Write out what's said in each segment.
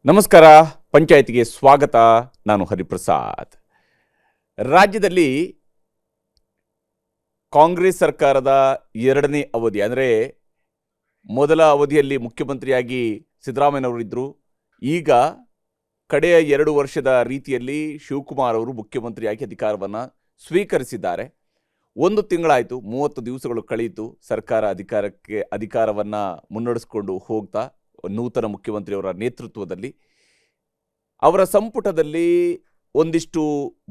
ನಮಸ್ಕಾರ. ಪಂಚಾಯತಿಗೆ ಸ್ವಾಗತ. ನಾನು ಹರಿಪ್ರಸಾದ್. ರಾಜ್ಯದಲ್ಲಿ ಕಾಂಗ್ರೆಸ್ ಸರ್ಕಾರದ ಎರಡನೇ ಅವಧಿ ಅಂದರೆ ಮೊದಲ ಅವಧಿಯಲ್ಲಿ ಮುಖ್ಯಮಂತ್ರಿಯಾಗಿ ಸಿದ್ದರಾಮಯ್ಯನವರು ಇದ್ದರು. ಈಗ ಕಡೆಯ 2 ವರ್ಷದ ರೀತಿಯಲ್ಲಿ ಶಿವಕುಮಾರ್ ಅವರು ಮುಖ್ಯಮಂತ್ರಿಯಾಗಿ ಅಧಿಕಾರವನ್ನು ಸ್ವೀಕರಿಸಿದ್ದಾರೆ. 1 ತಿಂಗಳಾಯಿತು, 30 ದಿವಸಗಳು ಕಳೆಯಿತು. ಸರ್ಕಾರ ಅಧಿಕಾರವನ್ನು ಮುನ್ನಡೆಸಿಕೊಂಡು ಹೋಗ್ತಾ ನೂತನ ಮುಖ್ಯಮಂತ್ರಿಯವರ ನೇತೃತ್ವದಲ್ಲಿ ಅವರ ಸಂಪುಟದಲ್ಲಿ ಒಂದಿಷ್ಟು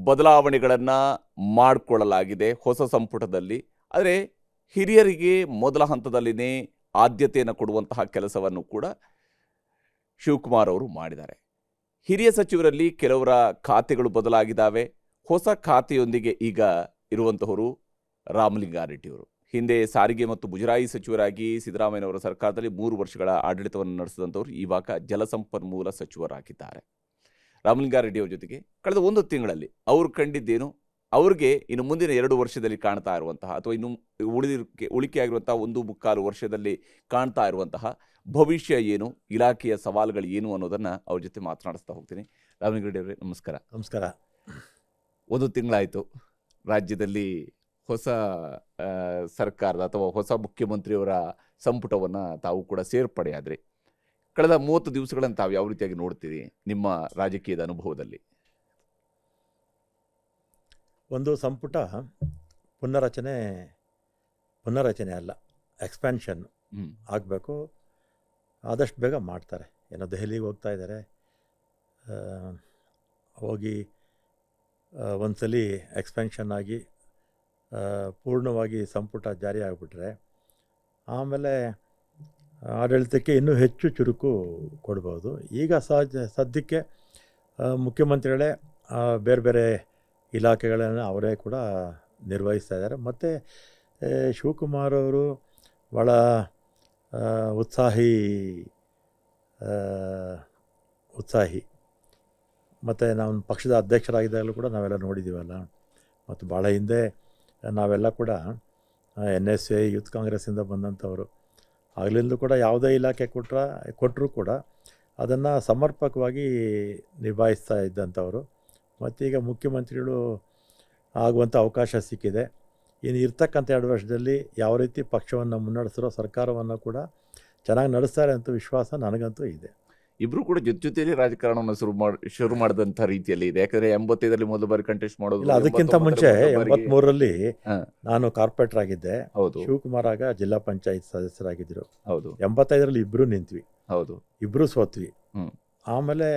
ಬದಲಾವಣೆಗಳನ್ನು ಮಾಡಿಕೊಳ್ಳಲಾಗಿದೆ ಹೊಸ ಸಂಪುಟದಲ್ಲಿ. ಆದರೆ ಹಿರಿಯರಿಗೆ ಮೊದಲ ಹಂತದಲ್ಲಿನೇ ಆದ್ಯತೆಯನ್ನು ಕೊಡುವಂತಹ ಕೆಲಸವನ್ನು ಕೂಡ ಶಿವಕುಮಾರ್ ಅವರು ಮಾಡಿದ್ದಾರೆ. ಹಿರಿಯ ಸಚಿವರಲ್ಲಿ ಕೆಲವರ ಖಾತೆಗಳು ಬದಲಾಗಿದ್ದಾವೆ. ಹೊಸ ಖಾತೆಯೊಂದಿಗೆ ಈಗ ಇರುವಂತಹವರು ರಾಮಲಿಂಗಾರೆಡ್ಡಿಯವರು. ಹಿಂದೆ ಸಾರಿಗೆ ಮತ್ತು ಮುಜರಾಯಿ ಸಚಿವರಾಗಿ ಸಿದ್ದರಾಮಯ್ಯನವರ ಸರ್ಕಾರದಲ್ಲಿ 3 ವರ್ಷಗಳ ಆಡಳಿತವನ್ನು ನಡೆಸಿದಂಥವ್ರು ಇವಾಗ ಜಲಸಂಪನ್ಮೂಲ ಸಚಿವರಾಗಿದ್ದಾರೆ. ರಾಮಲಿಂಗಾರೆಡ್ಡಿಯವರ ಜೊತೆಗೆ ಕಳೆದ 1 ತಿಂಗಳಲ್ಲಿ ಅವರು ಕಂಡಿದ್ದೇನು, ಅವ್ರಿಗೆ ಇನ್ನು ಮುಂದಿನ 2 ವರ್ಷದಲ್ಲಿ ಕಾಣ್ತಾ ಇರುವಂತಹ ಅಥವಾ ಇನ್ನು ಉಳಿಕೆಯಾಗಿರುವಂತಹ 1.25 ವರ್ಷದಲ್ಲಿ ಕಾಣ್ತಾ ಇರುವಂತಹ ಭವಿಷ್ಯ ಏನು, ಇಲಾಖೆಯ ಸವಾಲುಗಳು ಏನು ಅನ್ನೋದನ್ನು ಅವ್ರ ಜೊತೆ ಮಾತನಾಡಿಸ್ತಾ ಹೋಗ್ತೀನಿ. ರಾಮಲಿಂಗಾರೆಡ್ಡಿ ಅವರೇ, ನಮಸ್ಕಾರ. ನಮಸ್ಕಾರ. 1 ತಿಂಗಳಾಯಿತು, ರಾಜ್ಯದಲ್ಲಿ ಹೊಸ ಸರ್ಕಾರದ ಅಥವಾ ಹೊಸ ಮುಖ್ಯಮಂತ್ರಿಯವರ ಸಂಪುಟವನ್ನು ತಾವು ಕೂಡ ಸೇರ್ಪಡೆಯಾದ್ರಿ. ಕಳೆದ 30 ದಿವಸಗಳನ್ನು ತಾವು ಯಾವ ರೀತಿಯಾಗಿ ನೋಡ್ತೀರಿ ನಿಮ್ಮ ರಾಜಕೀಯದ ಅನುಭವದಲ್ಲಿ? ಒಂದು ಸಂಪುಟ ಪುನರಚನೆ ಅಲ್ಲ, ಎಕ್ಸ್ಪ್ಯಾನ್ಷನ್ ಆಗಬೇಕು. ಆದಷ್ಟು ಬೇಗ ಮಾಡ್ತಾರೆ. ಏನೋ ದೆಹಲಿಗೆ ಹೋಗ್ತಾ ಇದ್ದಾರೆ, ಹೋಗಿ ಒಂದ್ಸಲಿ ಎಕ್ಸ್ಪ್ಯಾನ್ಷನ್ ಆಗಿ ಪೂರ್ಣವಾಗಿ ಸಂಪುಟ ಜಾರಿ ಆಗಿಬಿಟ್ರೆ ಆಮೇಲೆ ಆಡಳಿತಕ್ಕೆ ಇನ್ನೂ ಹೆಚ್ಚು ಚುರುಕು ಕೊಡ್ಬೋದು. ಈಗ ಸದ್ಯಕ್ಕೆ ಮುಖ್ಯಮಂತ್ರಿಗಳೇ ಬೇರೆ ಬೇರೆ ಇಲಾಖೆಗಳನ್ನು ಅವರೇ ಕೂಡ ನಿರ್ವಹಿಸ್ತಾ ಇದ್ದಾರೆ. ಮತ್ತು ಶಿವಕುಮಾರ್ ಅವರು ಭಾಳ ಉತ್ಸಾಹಿ ಮತ್ತು ನಾವು ಪಕ್ಷದ ಅಧ್ಯಕ್ಷರಾಗಿದ್ದಾಗಲೂ ಕೂಡ ನಾವೆಲ್ಲ ನೋಡಿದ್ದೀವಲ್ಲ. ಮತ್ತು ಭಾಳ ಹಿಂದೆ ನಾವೆಲ್ಲ ಕೂಡ NSA ಯೂತ್ ಕಾಂಗ್ರೆಸ್ಸಿಂದ ಬಂದಂಥವರು. ಆಗಲಿಂದಲೂ ಕೂಡ ಯಾವುದೇ ಇಲಾಖೆ ಕೊಟ್ಟರೂ ಕೂಡ ಅದನ್ನು ಸಮರ್ಪಕವಾಗಿ ನಿಭಾಯಿಸ್ತಾ ಇದ್ದಂಥವರು. ಮತ್ತೀಗ ಮುಖ್ಯಮಂತ್ರಿಗಳು ಆಗುವಂಥ ಅವಕಾಶ ಸಿಕ್ಕಿದೆ. ಇನ್ನು ಇರ್ತಕ್ಕಂಥ 2 ವರ್ಷದಲ್ಲಿ ಯಾವ ರೀತಿ ಪಕ್ಷವನ್ನು ಮುನ್ನಡೆಸಿರೋ ಸರ್ಕಾರವನ್ನು ಕೂಡ ಚೆನ್ನಾಗಿ ನಡೆಸ್ತಾರೆ ಅಂತ ವಿಶ್ವಾಸ ನನಗಂತೂ ಇದೆ. ಇಬ್ರು ಕೂಡ ಜೊತೆಯಲ್ಲಿ ರಾಜಕಾರಣವನ್ನು ಶುರು ಮಾಡಿದಂಥ ರೀತಿಯಲ್ಲಿ ಇದೆ. ಯಾಕಂದರೆ 85ರಲ್ಲಿ ಮೊದಲ ಬಾರಿ ಕಂಟೆಸ್ಟ್ ಮಾಡೋದು. ಇಲ್ಲ, ಅದಕ್ಕಿಂತ ಮುಂಚೆ 83ರಲ್ಲಿ ನಾನು ಕಾರ್ಪೊರೇಟರ್ ಆಗಿದ್ದೆ. ಹೌದು. ಶಿವಕುಮಾರ್ ಆಗ ಜಿಲ್ಲಾ ಪಂಚಾಯತ್ ಸದಸ್ಯರಾಗಿದ್ದರು. ಹೌದು. 85ರಲ್ಲಿ ಇಬ್ಬರು ನಿಂತ್ವಿ. ಹೌದು. ಇಬ್ಬರು ಸೋತ್ವಿ. ಆಮೇಲೆ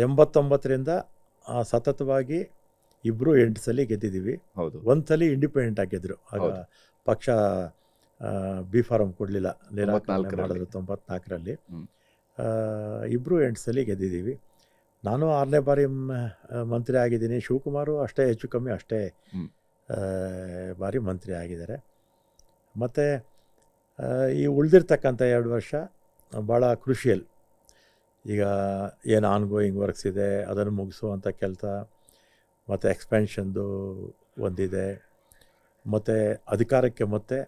89ರಿಂದ ಸತತವಾಗಿ ಇಬ್ಬರು 8 ಸಲ ಗೆದ್ದಿದ್ದೀವಿ. ಹೌದು. 1 ಸಲ ಇಂಡಿಪೆಂಡೆಂಟ್ ಆಗಿದ್ದರು. ಆಗ ಪಕ್ಷ ಬಿ ಫಾರಂ ಕೊಡಲಿಲ್ಲ, ನಿರಾಕರಣೆ ಮಾಡಿದ್ರು 94ರಲ್ಲಿ. ಇಬ್ಬರು 8 ಸಲ ಗೆದ್ದಿದ್ದೀವಿ. ನಾನು 6ನೇ ಬಾರಿ ಮಂತ್ರಿ ಆಗಿದ್ದೀನಿ. ಶಿವಕುಮಾರು ಅಷ್ಟೇ, ಹೆಚ್ಚು ಕಮ್ಮಿ ಅಷ್ಟೇ ಬಾರಿ ಮಂತ್ರಿ ಆಗಿದ್ದಾರೆ. ಮತ್ತು ಈ ಉಳಿದಿರ್ತಕ್ಕಂಥ 2 ವರ್ಷ ಭಾಳ ಕ್ರುಷಿಯಲ್. ಈಗ ಏನು ಆನ್ಗೋಯಿಂಗ್ ವರ್ಕ್ಸ್ ಇದೆ ಅದನ್ನು ಮುಗಿಸುವಂಥ ಕೆಲಸ, ಮತ್ತು ಎಕ್ಸ್ಪ್ಯಾನ್ಷನ್ದು ಒಂದಿದೆ, ಮತ್ತು ಅಧಿಕಾರಕ್ಕೆ ಮತ್ತು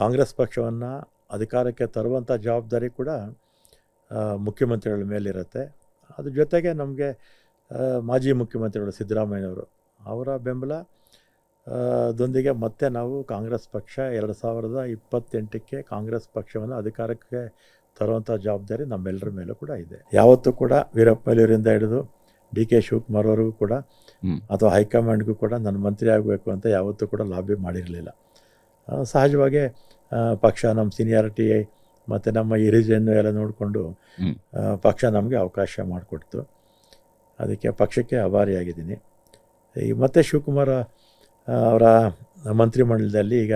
ಕಾಂಗ್ರೆಸ್ ಪಕ್ಷವನ್ನು ಅಧಿಕಾರಕ್ಕೆ ತರುವಂಥ ಜವಾಬ್ದಾರಿ ಕೂಡ ಮುಖ್ಯಮಂತ್ರಿಗಳ ಮೇಲಿರುತ್ತೆ. ಅದ್ರ ಜೊತೆಗೆ ನಮಗೆ ಮಾಜಿ ಮುಖ್ಯಮಂತ್ರಿಗಳು ಸಿದ್ದರಾಮಯ್ಯನವರು ಅವರ ಬೆಂಬಲ ದೊಂದಿಗೆ ಮತ್ತೆ ನಾವು ಕಾಂಗ್ರೆಸ್ ಪಕ್ಷ 2028ಕ್ಕೆ ಕಾಂಗ್ರೆಸ್ ಪಕ್ಷವನ್ನು ಅಧಿಕಾರಕ್ಕೆ ತರುವಂಥ ಜವಾಬ್ದಾರಿ ನಮ್ಮೆಲ್ಲರ ಮೇಲೂ ಕೂಡ ಇದೆ. ಯಾವತ್ತೂ ಕೂಡ ವೀರಪ್ಪ ಮೊಯ್ಲಿಯವರಿಂದ ಹಿಡಿದು DK ಶಿವಕುಮಾರ್ ಅವರಿಗೂ ಕೂಡ ಅಥವಾ ಹೈಕಮಾಂಡ್ಗೂ ಕೂಡ ನಾನು ಮಂತ್ರಿ ಆಗಬೇಕು ಅಂತ ಯಾವತ್ತೂ ಕೂಡ ಲಾಬಿ ಮಾಡಿರಲಿಲ್ಲ. ಸಹಜವಾಗಿ ಪಕ್ಷ ನಮ್ಮ ಸೀನಿಯಾರಿಟಿ ಮತ್ತು ನಮ್ಮ ಹಿರಿಜನ್ನು ಎಲ್ಲ ನೋಡಿಕೊಂಡು ಪಕ್ಷ ನಮಗೆ ಅವಕಾಶ ಮಾಡಿಕೊಡ್ತು. ಅದಕ್ಕೆ ಪಕ್ಷಕ್ಕೆ ಆಭಾರಿಯಾಗಿದ್ದೀನಿ. ಈ ಮತ್ತು ಶಿವಕುಮಾರ್ ಅವರ ಮಂತ್ರಿಮಂಡಲದಲ್ಲಿ ಈಗ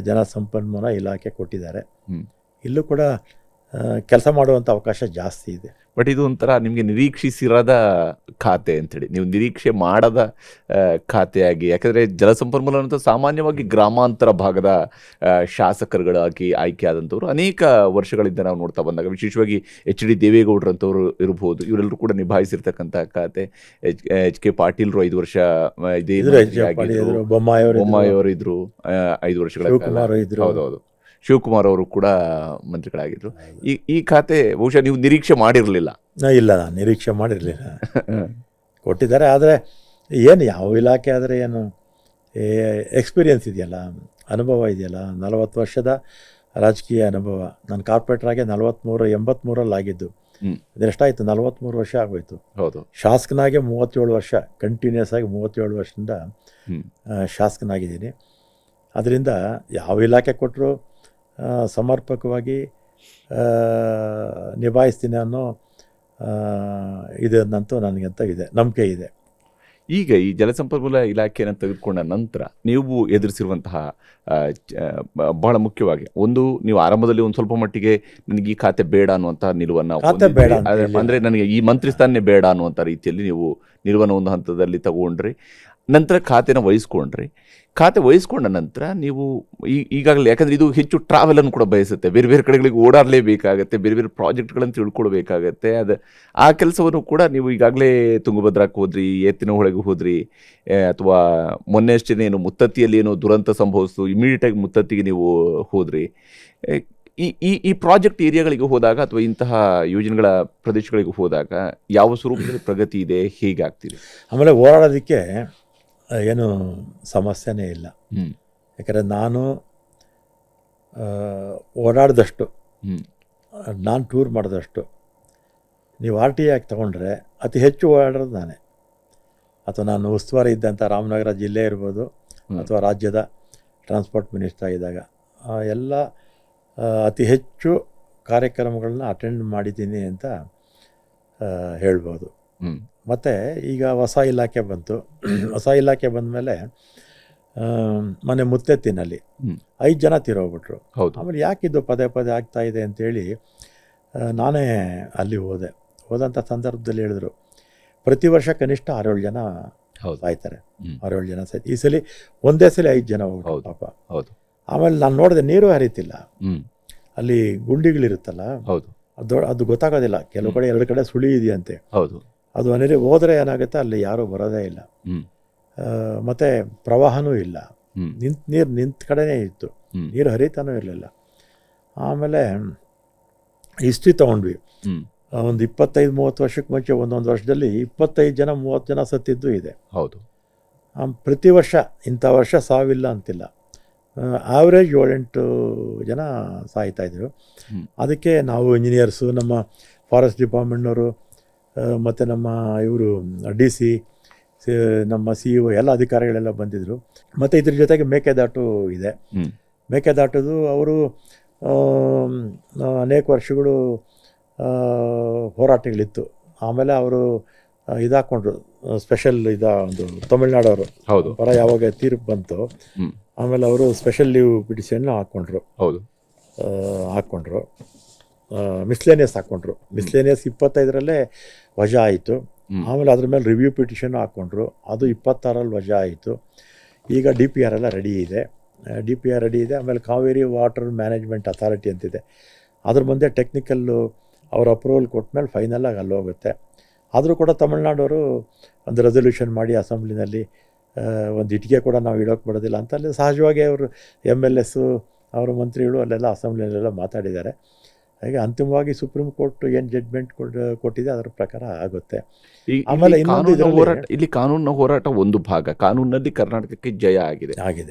ಜಲಸಂಪನ್ಮೂಲ ಇಲಾಖೆ ಕೊಟ್ಟಿದ್ದಾರೆ. ಇಲ್ಲೂ ಕೂಡ ಕೆಲಸ ಮಾಡುವಂಥ ಅವಕಾಶ ಜಾಸ್ತಿ ಇದೆ. ಬಟ್ ಇದು ಒಂಥರ ನಿಮಗೆ ನಿರೀಕ್ಷಿಸಿರದ ಖಾತೆ ಅಂತೇಳಿ, ನೀವು ನಿರೀಕ್ಷೆ ಮಾಡದ ಖಾತೆಯಾಗಿ, ಯಾಕಂದರೆ ಜಲಸಂಪನ್ಮೂಲ ಅಂತ ಸಾಮಾನ್ಯವಾಗಿ ಗ್ರಾಮಾಂತರ ಭಾಗದ ಶಾಸಕರುಗಳಾಗಿ ಆಯ್ಕೆ ಆದಂಥವ್ರು ಅನೇಕ ವರ್ಷಗಳಿಂದ ನಾವು ನೋಡ್ತಾ ಬಂದಾಗ, ವಿಶೇಷವಾಗಿ HD ದೇವೇಗೌಡರಂಥವ್ರು ಇರ್ಬೋದು, ಇವರೆಲ್ಲರೂ ಕೂಡ ನಿಭಾಯಿಸಿರ್ತಕ್ಕಂಥ ಖಾತೆ. HK ಪಾಟೀಲ್ರು 5 ವರ್ಷ ಇದೇ ಬೊಮ್ಮಾಯಿ ಅವರು ಇದ್ರು 5 ವರ್ಷಗಳ. ಹೌದೌದು. ಶಿವಕುಮಾರ್ ಅವರು ಕೂಡ ಮಂತ್ರಿಗಳಾಗಿದ್ದರು. ಈ ಖಾತೆ ಬಹುಶಃ ನೀವು ನಿರೀಕ್ಷೆ ಮಾಡಿರಲಿಲ್ಲ. ಇಲ್ಲ, ನಾನು ನಿರೀಕ್ಷೆ ಮಾಡಿರಲಿಲ್ಲ. ಕೊಟ್ಟಿದ್ದಾರೆ. ಆದರೆ ಏನು ಯಾವ ಇಲಾಖೆ ಆದರೆ ಏನು ಎಕ್ಸ್ಪೀರಿಯನ್ಸ್ ಇದೆಯಲ್ಲ, ಅನುಭವ ಇದೆಯಲ್ಲ, 40 ವರ್ಷದ ರಾಜಕೀಯ ಅನುಭವ. ನಾನು ಕಾರ್ಪೊರೇಟ್ರಾಗೆ 83 ಆಗಿದ್ದು. ಇದೆಷ್ಟಾಯಿತು, 43 ವರ್ಷ ಆಗೋಯ್ತು. ಹೌದು. ಶಾಸಕನಾಗೆ 37 ವರ್ಷ, ಕಂಟಿನ್ಯೂಸ್ ಆಗಿ 37 ವರ್ಷದಿಂದ ಶಾಸಕನಾಗಿದ್ದೀನಿ. ಅದರಿಂದ ಯಾವ ಇಲಾಖೆ ಕೊಟ್ಟರು ಸಮರ್ಪಕವಾಗಿ ನಿಭಾಯಿಸ್ತೀನಿ ಅನ್ನೋ ಇದನ್ನಂತೂ ನನಗಂತ ಇದೆ, ನಂಬಿಕೆ ಇದೆ. ಈಗ ಈ ಜಲಸಂಪನ್ಮೂಲ ಇಲಾಖೆಯನ್ನು ತೆಗೆದುಕೊಂಡ ನಂತರ ನೀವು ಎದುರಿಸಿರುವಂತಹ ಬಹಳ ಮುಖ್ಯವಾಗಿ ಒಂದು, ನೀವು ಆರಂಭದಲ್ಲಿ ಒಂದು ಸ್ವಲ್ಪ ಮಟ್ಟಿಗೆ ನನಗೆ ಈ ಖಾತೆ ಬೇಡ ಅನ್ನುವಂಥ ನಿಲುವನ್ನು, ಅಂದರೆ ನನಗೆ ಈ ಮಂತ್ರಿ ಸ್ಥಾನನೇ ಬೇಡ ಅನ್ನುವಂಥ ರೀತಿಯಲ್ಲಿ ನೀವು ನಿಲುವನ್ನು ಒಂದು ಹಂತದಲ್ಲಿ ತಗೊಂಡ್ರಿ. ನಂತರ ಖಾತೆನ ವಹಿಸ್ಕೊಂಡ್ರಿ. ಖಾತೆ ವಹಿಸ್ಕೊಂಡ ನಂತರ ನೀವು ಈಗಾಗಲೇ, ಯಾಕಂದರೆ ಇದು ಹೆಚ್ಚು ಟ್ರಾವೆಲನ್ನು ಕೂಡ ಬಯಸುತ್ತೆ, ಬೇರೆ ಬೇರೆ ಕಡೆಗಳಿಗೆ ಓಡಾಡಲೇಬೇಕಾಗತ್ತೆ, ಬೇರೆ ಬೇರೆ ಪ್ರಾಜೆಕ್ಟ್ಗಳನ್ನು ತಿಳ್ಕೊಳ್ಬೇಕಾಗತ್ತೆ. ಆ ಕೆಲಸವನ್ನು ಕೂಡ ನೀವು ಈಗಾಗಲೇ ತುಂಗಭದ್ರಾಕ್ಕೆ ಹೋದ್ರಿ, ಎತ್ತಿನಹೊಳೆಗೆ ಹೋದ್ರಿ, ಅಥವಾ ಮೊನ್ನೆ ಅಷ್ಟೇ ಏನು ಮುತ್ತತ್ತಿಯಲ್ಲಿ ಏನೋ ದುರಂತ ಸಂಭವಿಸ್ತು, ಇಮಿಡಿಯೇಟಾಗಿ ಮುತ್ತತ್ತಿಗೆ ನೀವು ಹೋದ್ರಿ. ಈ ಪ್ರಾಜೆಕ್ಟ್ ಏರಿಯಾಗಳಿಗೆ ಹೋದಾಗ ಅಥವಾ ಇಂತಹ ಯೋಜನೆಗಳ ಪ್ರದೇಶಗಳಿಗೆ ಹೋದಾಗ ಯಾವ ಸ್ವರೂಪದಲ್ಲಿ ಪ್ರಗತಿ ಇದೆ, ಹೇಗೆ ಆಗ್ತಿದೆ? ಆಮೇಲೆ ಓಡಾಡೋದಕ್ಕೆ ಏನು ಸಮಸ್ಯೆನೇ ಇಲ್ಲ. ಯಾಕಂದರೆ ನಾನು ಓಡಾಡಿದಷ್ಟು, ನಾನು ಟೂರ್ ಮಾಡಿದಷ್ಟು, ನೀವು RTI ಆಗಿ ತೊಗೊಂಡ್ರೆ ಅತಿ ಹೆಚ್ಚು ಓಡಾಡೋದು ನಾನೇ. ಅಥವಾ ನಾನು ಉಸ್ತುವಾರಿ ಇದ್ದಂಥ ರಾಮನಗರ ಜಿಲ್ಲೆ ಇರ್ಬೋದು, ಅಥವಾ ರಾಜ್ಯದ ಟ್ರಾನ್ಸ್ಪೋರ್ಟ್ ಮಿನಿಸ್ಟರ್ ಆಗಿದ್ದಾಗ ಎಲ್ಲ ಅತಿ ಹೆಚ್ಚು ಕಾರ್ಯಕ್ರಮಗಳನ್ನ ಅಟೆಂಡ್ ಮಾಡಿದ್ದೀನಿ ಅಂತ ಹೇಳ್ಬೋದು. ಮತ್ತು ಈಗ ಹೊಸ ಇಲಾಖೆ ಬಂತು. ಹೊಸ ಇಲಾಖೆ ಬಂದಮೇಲೆ ಮೊನ್ನೆ ಮುತ್ತೆತ್ತಿನಲ್ಲಿ 5 ಜನ ತೀರೋಗ್ಬಿಟ್ರು. ಆಮೇಲೆ ಯಾಕಿದ್ದು ಪದೇ ಪದೇ ಆಗ್ತಾ ಇದೆ ಅಂತೇಳಿ ನಾನೇ ಅಲ್ಲಿ ಹೋದಂಥ ಸಂದರ್ಭದಲ್ಲಿ ಹೇಳಿದ್ರು, ಪ್ರತಿ ವರ್ಷ ಕನಿಷ್ಠ 6-7 ಜನ ಸಾಯ್ತಾರೆ. 6-7 ಜನ ಸಾಯ್ತು. ಈ ಸಲ ಒಂದೇ ಸಲ 5 ಜನ ಹೋಗ್ಬಿಟ್ಟು ಪಾಪ. ಆಮೇಲೆ ನಾನು ನೋಡಿದೆ, ನೀರು ಹರಿತಿಲ್ಲ, ಅಲ್ಲಿ ಗುಂಡಿಗಳಿರುತ್ತಲ್ಲ, ಅದು ಗೊತ್ತಾಗೋದಿಲ್ಲ. ಕೆಲವು ಕಡೆ 2 ಕಡೆ ಸುಳಿ ಇದೆಯಂತೆ. ಅದು ಮನೇಲಿ ಹೋದರೆ ಏನಾಗುತ್ತೆ, ಅಲ್ಲಿ ಯಾರೂ ಬರೋದೇ ಇಲ್ಲ. ಮತ್ತು ಪ್ರವಾಹನೂ ಇಲ್ಲ, ನೀರು ನಿಂತ ಕಡೆನೇ ಇತ್ತು, ನೀರು ಹರಿತಾನೂ ಇರಲಿಲ್ಲ. ಆಮೇಲೆ ಹಿಸ್ಟ್ರಿ ತೊಗೊಂಡ್ವಿ. ಒಂದು 25-30 ವರ್ಷಕ್ಕೆ ಮುಂಚೆ ಒಂದೊಂದು ವರ್ಷದಲ್ಲಿ 25 ಜನ 30 ಜನ ಸತ್ತಿದ್ದು ಇದೆ. ಪ್ರತಿ ವರ್ಷ ಇಂಥ ವರ್ಷ ಸಾವಿಲ್ಲ ಅಂತಿಲ್ಲ, ಆವ್ರೇಜ್ 7-8 ಜನ ಸಾಯ್ತಾಯಿದ್ರು. ಅದಕ್ಕೆ ನಾವು ಇಂಜಿನಿಯರ್ಸು, ನಮ್ಮ ಫಾರೆಸ್ಟ್ ಡಿಪಾರ್ಟ್ಮೆಂಟ್ನವರು, ಮತ್ತು ನಮ್ಮ ಇವರು DC, ನಮ್ಮ CEO ಎಲ್ಲ ಅಧಿಕಾರಿಗಳೆಲ್ಲ ಬಂದಿದ್ದರು. ಮತ್ತು ಇದ್ರ ಜೊತೆಗೆ ಮೇಕೆದಾಟು ಇದೆ. ಮೇಕೆದಾಟದು ಅವರು ಅನೇಕ ವರ್ಷಗಳು ಹೋರಾಟಗಳಿತ್ತು. ಆಮೇಲೆ ಅವರು ಇದಾಕೊಂಡ್ರು, ಸ್ಪೆಷಲ್ ಒಂದು ತಮಿಳ್ನಾಡವರು ಪರ ಯಾವಾಗ ತೀರ್ಪು ಬಂತು, ಆಮೇಲೆ ಅವರು ಸ್ಪೆಷಲ್ ಲೀವ್ ಪಿಟಿಷನ್ ಹಾಕ್ಕೊಂಡ್ರು. ಮಿಸ್ಲೇನಿಯಸ್ ಹಾಕ್ಕೊಂಡ್ರು. ಮಿಸ್ಲೇನಿಯಸ್ 25ರಲ್ಲೇ ವಜಾ ಆಯಿತು. ಆಮೇಲೆ ಅದ್ರ ಮೇಲೆ ರಿವ್ಯೂ ಪಿಟಿಷನ್ ಹಾಕ್ಕೊಂಡ್ರು, ಅದು 26ರಲ್ಲಿ ವಜಾ ಆಯಿತು. ಈಗ DPR ಎಲ್ಲ ರೆಡಿ ಇದೆ. ಆಮೇಲೆ ಕಾವೇರಿ ವಾಟರ್ ಮ್ಯಾನೇಜ್ಮೆಂಟ್ ಅಥಾರಿಟಿ ಅಂತಿದೆ, ಅದ್ರ ಮುಂದೆ ಟೆಕ್ನಿಕಲ್ಲು ಅವ್ರ ಅಪ್ರೂವಲ್ ಕೊಟ್ಮೇಲೆ ಫೈನಲಾಗಿ ಅಲ್ಲಿ ಹೋಗುತ್ತೆ. ಆದರೂ ಕೂಡ ತಮಿಳ್ನಾಡವರು ಒಂದು ರೆಸೊಲ್ಯೂಷನ್ ಮಾಡಿ ಅಸೆಂಬ್ಲಿನಲ್ಲಿ ಒಂದು ಇಟ್ಟಿಗೆ ಕೂಡ ನಾವು ಇಡೋಕ್ಕೆ ಬಿಡೋದಿಲ್ಲ ಅಂತ ಅಲ್ಲಿ ಸಹಜವಾಗಿ ಅವರು MLS ಅವರ ಮಂತ್ರಿಗಳು ಅಲ್ಲೆಲ್ಲ ಅಸೆಂಬ್ಲಿಯಲ್ಲೆಲ್ಲ ಮಾತಾಡಿದ್ದಾರೆ. ಹಾಗೆ ಅಂತಿಮವಾಗಿ ಸುಪ್ರೀಂ ಕೋರ್ಟ್ ಏನು ಜಡ್ಜ್ಮೆಂಟ್ ಕೊಟ್ಟಿದೆ ಅದರ ಪ್ರಕಾರ ಆಗುತ್ತೆ. ಆಮೇಲೆ ಇಲ್ಲಿ ಕಾನೂನಿನ ಹೋರಾಟ ಒಂದು ಭಾಗ, ಕಾನೂನಿನಲ್ಲಿ ಕರ್ನಾಟಕಕ್ಕೆ ಜಯ ಆಗಿದೆ.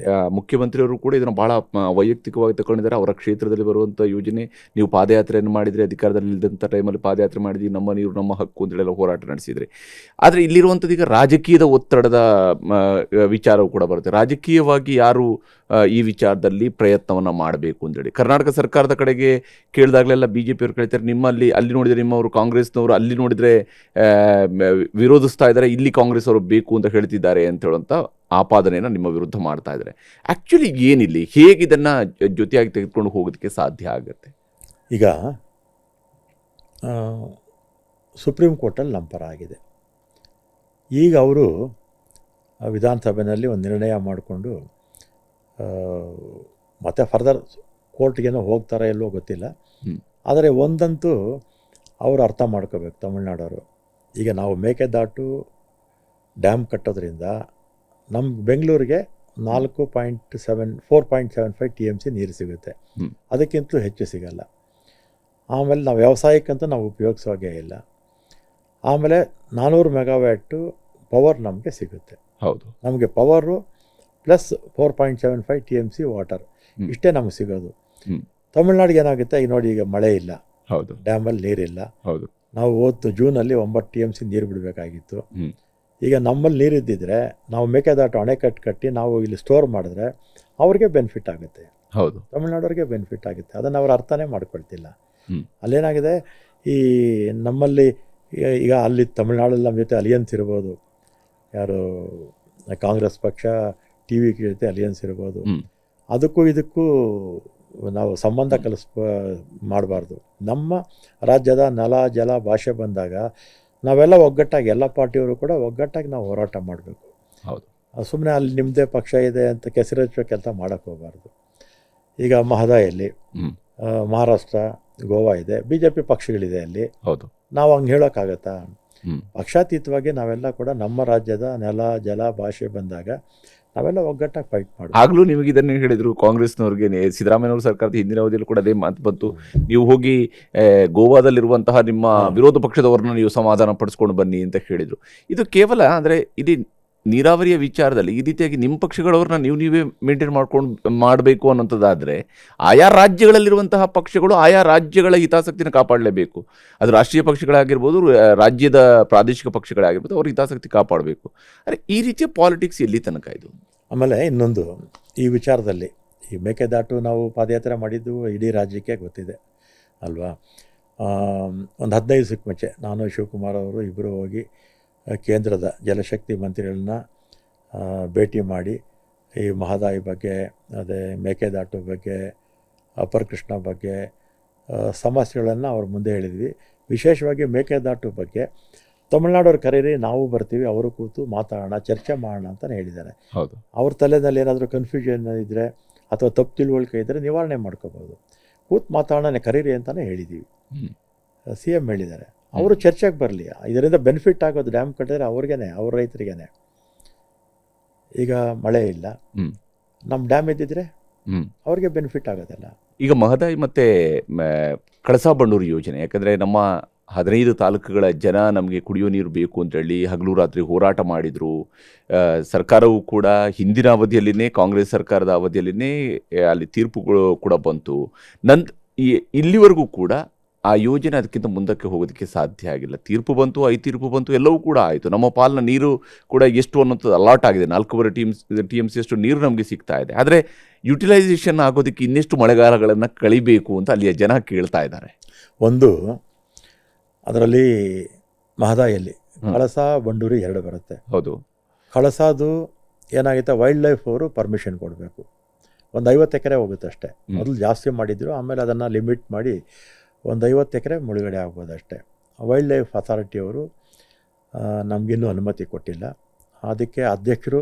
ಮುಖ್ಯಮಂತ್ರಿಯವರು ಕೂಡ ಇದನ್ನು ಬಹಳ ವೈಯಕ್ತಿಕವಾಗಿ ತಗೊಂಡಿದ್ದಾರೆ. ಅವರ ಕ್ಷೇತ್ರದಲ್ಲಿ ಬರುವಂಥ ಯೋಜನೆ, ನೀವು ಪಾದಯಾತ್ರೆಯನ್ನು ಮಾಡಿದರೆ, ಅಧಿಕಾರದಲ್ಲಿ ಇದ್ದಂಥ ಟೈಮಲ್ಲಿ ಪಾದಯಾತ್ರೆ ಮಾಡಿದ್ವಿ, ನಮ್ಮ ನೀರು ನಮ್ಮ ಹಕ್ಕು ಅಂತೇಳೆಲ್ಲ ಹೋರಾಟ ನಡೆಸಿದರೆ. ಆದರೆ ಇಲ್ಲಿರುವಂಥದ್ದು ಈಗ ರಾಜಕೀಯದ ಒತ್ತಡದ ವಿಚಾರವೂ ಕೂಡ ಬರುತ್ತೆ. ರಾಜಕೀಯವಾಗಿ ಯಾರು ಈ ವಿಚಾರದಲ್ಲಿ ಪ್ರಯತ್ನವನ್ನು ಮಾಡಬೇಕು ಅಂತೇಳಿ ಕರ್ನಾಟಕ ಸರ್ಕಾರದ ಕಡೆಗೆ ಕೇಳಿದಾಗಲೆಲ್ಲ BJPಯವರು ಕೇಳ್ತಾರೆ, ನಿಮ್ಮಲ್ಲಿ ಅಲ್ಲಿ ನೋಡಿದರೆ ನಿಮ್ಮವರು ಕಾಂಗ್ರೆಸ್ನವರು, ಅಲ್ಲಿ ನೋಡಿದರೆ ವಿರೋಧಿಸ್ತಾ ಇದ್ದಾರೆ, ಇಲ್ಲಿ ಕಾಂಗ್ರೆಸ್ ಅವರು ಬೇಕು ಅಂತ ಹೇಳ್ತಿದ್ದಾರೆ ಅಂತ ಹೇಳುವಂಥ ಆಪಾದನೆಯನ್ನು ನಿಮ್ಮ ವಿರುದ್ಧ ಮಾಡ್ತಾ ಇದ್ದಾರೆ. ಆ್ಯಕ್ಚುಲಿ ಏನಿಲ್ಲಿ, ಹೇಗೆ ಇದನ್ನು ಜೊತೆಯಾಗಿ ತೆಗೆದುಕೊಂಡು ಹೋಗೋದಕ್ಕೆ ಸಾಧ್ಯ ಆಗುತ್ತೆ? ಈಗ ಸುಪ್ರೀಂ ಕೋರ್ಟಲ್ಲಿ ನಮ್ಮ ಪರ ಆಗಿದೆ. ಈಗ ಅವರು ವಿಧಾನಸಭೆಯಲ್ಲಿ ಒಂದು ನಿರ್ಣಯ ಮಾಡಿಕೊಂಡು ಮತ್ತೆ ಫರ್ದರ್ ಕೋರ್ಟ್ಗೇನೋ ಹೋಗ್ತಾರೋ ಎಲ್ಲೋ ಗೊತ್ತಿಲ್ಲ. ಆದರೆ ಒಂದಂತೂ ಅವರು ಅರ್ಥ ಮಾಡ್ಕೋಬೇಕು, ತಮಿಳ್ನಾಡವರು. ಈಗ ನಾವು ಮೇಕೆದಾಟು ಡ್ಯಾಮ್ ಕಟ್ಟೋದ್ರಿಂದ ನಮ್ಮ ಬೆಂಗಳೂರಿಗೆ 4.75 TMC ನೀರು ಸಿಗುತ್ತೆ. ಹ್ಮ್. ಅದಕ್ಕಿಂತಲೂ ಹೆಚ್ಚು ಸಿಗಲ್ಲ. ಆಮೇಲೆ ನಾವು ವ್ಯವಸಾಯಕ್ಕಂತೂ ನಾವು ಉಪಯೋಗಿಸೋಗೇ ಇಲ್ಲ. ಆಮೇಲೆ 400 ಮೆಗಾವ್ಯಾಟು ಪವರ್ ನಮಗೆ ಸಿಗುತ್ತೆ. ಹೌದು. ನಮಗೆ ಪವರು ಪ್ಲಸ್ 4.75 TMC ವಾಟರ್, ಹ್ಮ್. ಇಷ್ಟೇ ನಮಗೆ ಸಿಗೋದು. ಹ್ಮ್. ತಮಿಳ್ನಾಡಿಗೆ ಏನಾಗುತ್ತೆ, ಈಗ ನೋಡಿ, ಈಗ ಮಳೆ ಇಲ್ಲ, ಹೌದು. ಡ್ಯಾಮಲ್ಲಿ ನೀರಿಲ್ಲ. ಹೌದು. ನಾವು ಹೋದ ಜೂನಲ್ಲಿ 9 TMC ನೀರು ಬಿಡಬೇಕಾಗಿತ್ತು. ಹ್ಮ್. ಈಗ ನಮ್ಮಲ್ಲಿ ನೀರಿದ್ದಿದ್ರೆ ನಾವು ಮೇಕೆದಾಟು ಅಣೆಕಟ್ಟು ಕಟ್ಟಿ ನಾವು ಇಲ್ಲಿ ಸ್ಟೋರ್ ಮಾಡಿದ್ರೆ ಅವ್ರಿಗೆ ಬೆನಿಫಿಟ್ ಆಗುತ್ತೆ, ಹೌದು. ತಮಿಳ್ನಾಡವ್ರಿಗೆ ಬೆನಿಫಿಟ್ ಆಗುತ್ತೆ. ಅದನ್ನು ಅವ್ರು ಅರ್ಥನೇ ಮಾಡ್ಕೊಳ್ತಿಲ್ಲ. ಹ್ಮ್. ಅಲ್ಲೇನಾಗಿದೆ, ಈ ನಮ್ಮಲ್ಲಿ ಈಗ ಅಲ್ಲಿ ತಮಿಳ್ನಾಡಲ್ಲಿ ನಮ್ಮ ಜೊತೆ ಅಲಿಯನ್ಸ್ ಇರ್ಬೋದು, ಯಾರು ಕಾಂಗ್ರೆಸ್ ಪಕ್ಷ TVK ಜೊತೆ ಅಲಿಯನ್ಸ್ ಇರ್ಬೋದು. ಹ್ಮ್. ಅದಕ್ಕೂ ಇದಕ್ಕೂ ನಾವು ಸಂಬಂಧ ಮಾಡಬಾರ್ದು. ನಮ್ಮ ರಾಜ್ಯದ ನೆಲ, ಜಲ, ಭಾಷೆ ಬಂದಾಗ ನಾವೆಲ್ಲ ಒಗ್ಗಟ್ಟಾಗಿ, ಎಲ್ಲ ಪಾರ್ಟಿಯವರು ಕೂಡ ಒಗ್ಗಟ್ಟಾಗಿ ನಾವು ಹೋರಾಟ ಮಾಡಬೇಕು. ಹೌದು. ಸುಮ್ಮನೆ ಅಲ್ಲಿ ನಿಮ್ಮದೇ ಪಕ್ಷ ಇದೆ ಅಂತ ಕೆಸರಚ್ಚೋ ಕೆಲಸ ಮಾಡೋಕ್ಕೆ ಹೋಗಬಾರ್ದು. ಈಗ ಮಹದಾಯಲ್ಲಿ ಹ್ಮ್. ಮಹಾರಾಷ್ಟ್ರ, ಗೋವಾ ಇದೆ, BJP ಪಕ್ಷಗಳಿದೆ ಅಲ್ಲಿ. ಹೌದು. ನಾವು ಹಂಗೆ ಹೇಳೋಕ್ಕಾಗತ್ತಾ? ಹ್ಮ್. ಪಕ್ಷಾತೀತವಾಗಿ ನಾವೆಲ್ಲ ಕೂಡ ನಮ್ಮ ರಾಜ್ಯದ ನೆಲ, ಜಲ, ಭಾಷೆ ಬಂದಾಗ ನಾವೆಲ್ಲ ಒಗ್ಗಟ್ಟಾಗಿ ಫೈಟ್ ಮಾಡಬೇಕು. ಆಗ್ಲೂ ನಿಮಗೆ ಇದನ್ನೇ ಹೇಳಿದ್ರು ಕಾಂಗ್ರೆಸ್ನವ್ರಿಗೆ, ಸಿದ್ದರಾಮಯ್ಯನವ್ರ ಸರ್ಕಾರದ ಹಿಂದಿನ ಅವಧಿಯಲ್ಲಿ ಕೂಡ ಅದೇ ಮಾತು ಬಂತು. ನೀವು ಹೋಗಿ ಗೋವಾದಲ್ಲಿರುವಂತಹ ನಿಮ್ಮ ವಿರೋಧ ಪಕ್ಷದವರನ್ನ ನೀವು ಸಮಾಧಾನ ಪಡಿಸ್ಕೊಂಡು ಬನ್ನಿ ಅಂತ ಹೇಳಿದ್ರು. ಇದು ಕೇವಲ ಅಂದರೆ ಇಡೀ ನೀರಾವರಿಯ ವಿಚಾರದಲ್ಲಿ ಈ ರೀತಿಯಾಗಿ ನಿಮ್ಮ ಪಕ್ಷಗಳವ್ರನ್ನ ನೀವೇ ಮೇಂಟೈನ್ ಮಾಡಬೇಕು ಅನ್ನೋಂಥದ್ದಾದರೆ ಆಯಾ ರಾಜ್ಯಗಳಲ್ಲಿರುವಂತಹ ಪಕ್ಷಗಳು ಆಯಾ ರಾಜ್ಯಗಳ ಹಿತಾಸಕ್ತಿನ ಕಾಪಾಡಲೇಬೇಕು. ಅದು ರಾಷ್ಟ್ರೀಯ ಪಕ್ಷಗಳಾಗಿರ್ಬೋದು, ರಾಜ್ಯದ ಪ್ರಾದೇಶಿಕ ಪಕ್ಷಗಳಾಗಿರ್ಬೋದು, ಅವ್ರ ಹಿತಾಸಕ್ತಿ ಕಾಪಾಡಬೇಕು. ಅಂದರೆ ಈ ರೀತಿಯ ಪಾಲಿಟಿಕ್ಸ್ ಎಲ್ಲಿ ತನಕ ಇದು? ಆಮೇಲೆ ಇನ್ನೊಂದು, ಈ ವಿಚಾರದಲ್ಲಿ ಈ ಮೇಕೆದಾಟು ನಾವು ಪಾದಯಾತ್ರೆ ಮಾಡಿದ್ದು ಇಡೀ ರಾಜ್ಯಕ್ಕೆ ಗೊತ್ತಿದೆ ಅಲ್ವಾ. ಒಂದು 15 ದಿವಸಕ್ಕೆ ಮುಂಚೆ ನಾನು ಶಿವಕುಮಾರ್ ಅವರು ಇಬ್ಬರು ಹೋಗಿ ಕೇಂದ್ರದ ಜಲಶಕ್ತಿ ಮಂತ್ರಿಗಳನ್ನ ಭೇಟಿ ಮಾಡಿ ಈ ಮಹದಾಯಿ ಬಗ್ಗೆ, ಅದೇ ಮೇಕೆದಾಟು ಬಗ್ಗೆ, ಅಪರ್ ಕೃಷ್ಣ ಬಗ್ಗೆ ಸಮಸ್ಯೆಗಳನ್ನು ಅವ್ರ ಮುಂದೆ ಹೇಳಿದ್ವಿ. ವಿಶೇಷವಾಗಿ ಮೇಕೆದಾಟು ಬಗ್ಗೆ ತಮಿಳ್ನಾಡವ್ರು ಕರೀರಿ, ನಾವು ಬರ್ತೀವಿ, ಅವರು ಕೂತು ಮಾತಾಡೋಣ, ಚರ್ಚೆ ಮಾಡೋಣ ಅಂತಲೇ ಹೇಳಿದ್ದಾರೆ. ಹೌದು. ಅವ್ರ ತಲೆಯಲ್ಲಿ ಏನಾದರೂ ಕನ್ಫ್ಯೂಷನ್ ಇದ್ದರೆ ಅಥವಾ ತಪ್ಪು ತಿಳುವಳಿಕೆ ಇದ್ದರೆ ನಿವಾರಣೆ ಮಾಡ್ಕೋಬೋದು. ಕೂತು ಮಾತಾಡೋಣ ಕರೀರಿ ಅಂತಲೇ ಹೇಳಿದ್ದೀವಿ. CM ಹೇಳಿದ್ದಾರೆ, ಅವರು ಚರ್ಚೆಗೆ ಬರಲಿ. ಇದರಿಂದ ಬೆನಿಫಿಟ್ ಆಗೋದು ಡ್ಯಾಮ್ ಕಟ್ಟಿದ್ರೆ ಅವ್ರಿಗೇನೆ, ಅವ್ರ ರೈತರಿಗೇನೆ. ಈಗ ಮಳೆ ಇಲ್ಲ, ನಮ್ಮ ಡ್ಯಾಮ್ ಇದ್ದಿದ್ರೆ ಅವ್ರಿಗೆ ಬೆನಿಫಿಟ್ ಆಗೋದಲ್ಲ. ಈಗ ಮಹದಾಯಿ ಮತ್ತು ಕಳಸಾ ಬಂಡೂರು ಯೋಜನೆ, ಯಾಕಂದರೆ ನಮ್ಮ 15 ತಾಲೂಕುಗಳ ಜನ ನಮಗೆ ಕುಡಿಯೋ ನೀರು ಬೇಕು ಅಂತೇಳಿ ಹಗಲು ರಾತ್ರಿ ಹೋರಾಟ ಮಾಡಿದರು. ಸರ್ಕಾರವು ಕೂಡ ಹಿಂದಿನ ಅವಧಿಯಲ್ಲಿನೇ, ಕಾಂಗ್ರೆಸ್ ಸರ್ಕಾರದ ಅವಧಿಯಲ್ಲಿನೇ ಅಲ್ಲಿ ತೀರ್ಪುಗಳು ಕೂಡ ಬಂತು. ಇಲ್ಲಿವರೆಗೂ ಕೂಡ ಆ ಯೋಜನೆ ಅದಕ್ಕಿಂತ ಮುಂದಕ್ಕೆ ಹೋಗೋದಕ್ಕೆ ಸಾಧ್ಯ ಆಗಿಲ್ಲ. ತೀರ್ಪು ಬಂತು, 5 ತೀರ್ಪು ಬಂತು, ಎಲ್ಲವೂ ಕೂಡ ಆಯಿತು. ನಮ್ಮ ಪಾಲಿನ ನೀರು ಕೂಡ ಎಷ್ಟು ಅನ್ನೋದು ಅಲಾಟ್ ಆಗಿದೆ, 4.5 TMC ಅಷ್ಟು ನೀರು ನಮಗೆ ಸಿಗ್ತಾ ಇದೆ. ಆದರೆ ಯುಟಿಲೈಸೇಷನ್ ಆಗೋದಕ್ಕೆ ಇನ್ನೆಷ್ಟು ಮಳೆಗಾಲಗಳನ್ನು ಕಳಿಬೇಕು ಅಂತ ಅಲ್ಲಿಯ ಜನ ಕೇಳ್ತಾ ಇದ್ದಾರೆ. ಒಂದು, ಅದರಲ್ಲಿ ಮಹದಾಯಲ್ಲಿ ಕಳಸಾ ಬಂಡೂರಿ 2 ಬರುತ್ತೆ. ಹೌದು. ಕಳಸಾದು ಏನಾಗುತ್ತೆ, ವೈಲ್ಡ್ ಲೈಫ್ ಅವರು ಪರ್ಮಿಷನ್ ಕೊಡಬೇಕು. ಒಂದು 50 ಎಕರೆ ಹೋಗುತ್ತೆ ಅಷ್ಟೇ. ಮೊದಲು ಜಾಸ್ತಿ ಮಾಡಿದ್ರು, ಆಮೇಲೆ ಅದನ್ನು ಲಿಮಿಟ್ ಮಾಡಿ ಒಂದು 50 ಎಕರೆ ಮುಳುಗಡೆ ಆಗ್ಬೋದು ಅಷ್ಟೇ. ವೈಲ್ಡ್ ಲೈಫ್ ಅಥಾರಿಟಿಯವರು ನಮಗಿನ್ನೂ ಅನುಮತಿ ಕೊಟ್ಟಿಲ್ಲ. ಅದಕ್ಕೆ ಅಧ್ಯಕ್ಷರು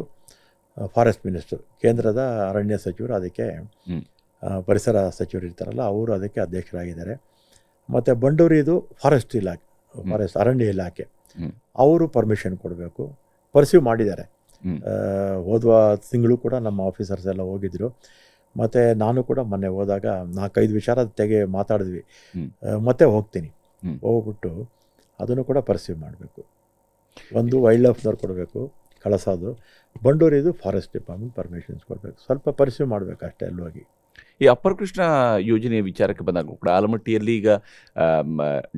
ಫಾರೆಸ್ಟ್ ಮಿನಿಸ್ಟರ್, ಕೇಂದ್ರದ ಅರಣ್ಯ ಸಚಿವರು, ಅದಕ್ಕೆ ಪರಿಸರ ಸಚಿವರು ಇರ್ತಾರಲ್ಲ, ಅವರು ಅದಕ್ಕೆ ಅಧ್ಯಕ್ಷರಾಗಿದ್ದಾರೆ. ಮತ್ತು ಬಂಡೂರಿದು ಫಾರೆಸ್ಟ್ ಇಲಾಖೆ, ಫಾರೆಸ್ಟ್ ಅರಣ್ಯ ಇಲಾಖೆ, ಅವರು ಪರ್ಮಿಷನ್ ಕೊಡಬೇಕು. ಪರ್ಸ್ಯೂ ಮಾಡಿದ್ದಾರೆ. ಹೋದ ತಿಂಗಳು ಕೂಡ ನಮ್ಮ ಆಫೀಸರ್ಸ್ ಎಲ್ಲ ಹೋಗಿದ್ದರು. ಮತ್ತು ನಾನು ಕೂಡ ಮೊನ್ನೆ ಹೋದಾಗ 4-5 ವಿಚಾರ ಮಾತಾಡಿದ್ವಿ. ಮತ್ತೆ ಹೋಗ್ತೀನಿ, ಹೋಗ್ಬಿಟ್ಟು ಅದನ್ನು ಕೂಡ ಪರ್ಸ್ಯೂ ಮಾಡಬೇಕು. ಒಂದು ವೈಲ್ಡ್ ಲೈಫ್ದವ್ರು ಕೊಡಬೇಕು ಕಳಸಾದು, ಬಂಡೂರಿದು ಫಾರೆಸ್ಟ್ ಡಿಪಾರ್ಟ್ಮೆಂಟ್ ಪರ್ಮಿಷನ್ಸ್ ಕೊಡಬೇಕು. ಸ್ವಲ್ಪ ಪರ್ಸ್ಯೂ ಮಾಡಬೇಕು ಅಷ್ಟೇ ಅಲ್ಲೋಗಿ. ಈ ಅಪ್ಪರ್ ಕೃಷ್ಣ ಯೋಜನೆಯ ವಿಚಾರಕ್ಕೆ ಬಂದಾಗ ಕೂಡ ಆಲಮಟ್ಟಿಯಲ್ಲಿ ಈಗ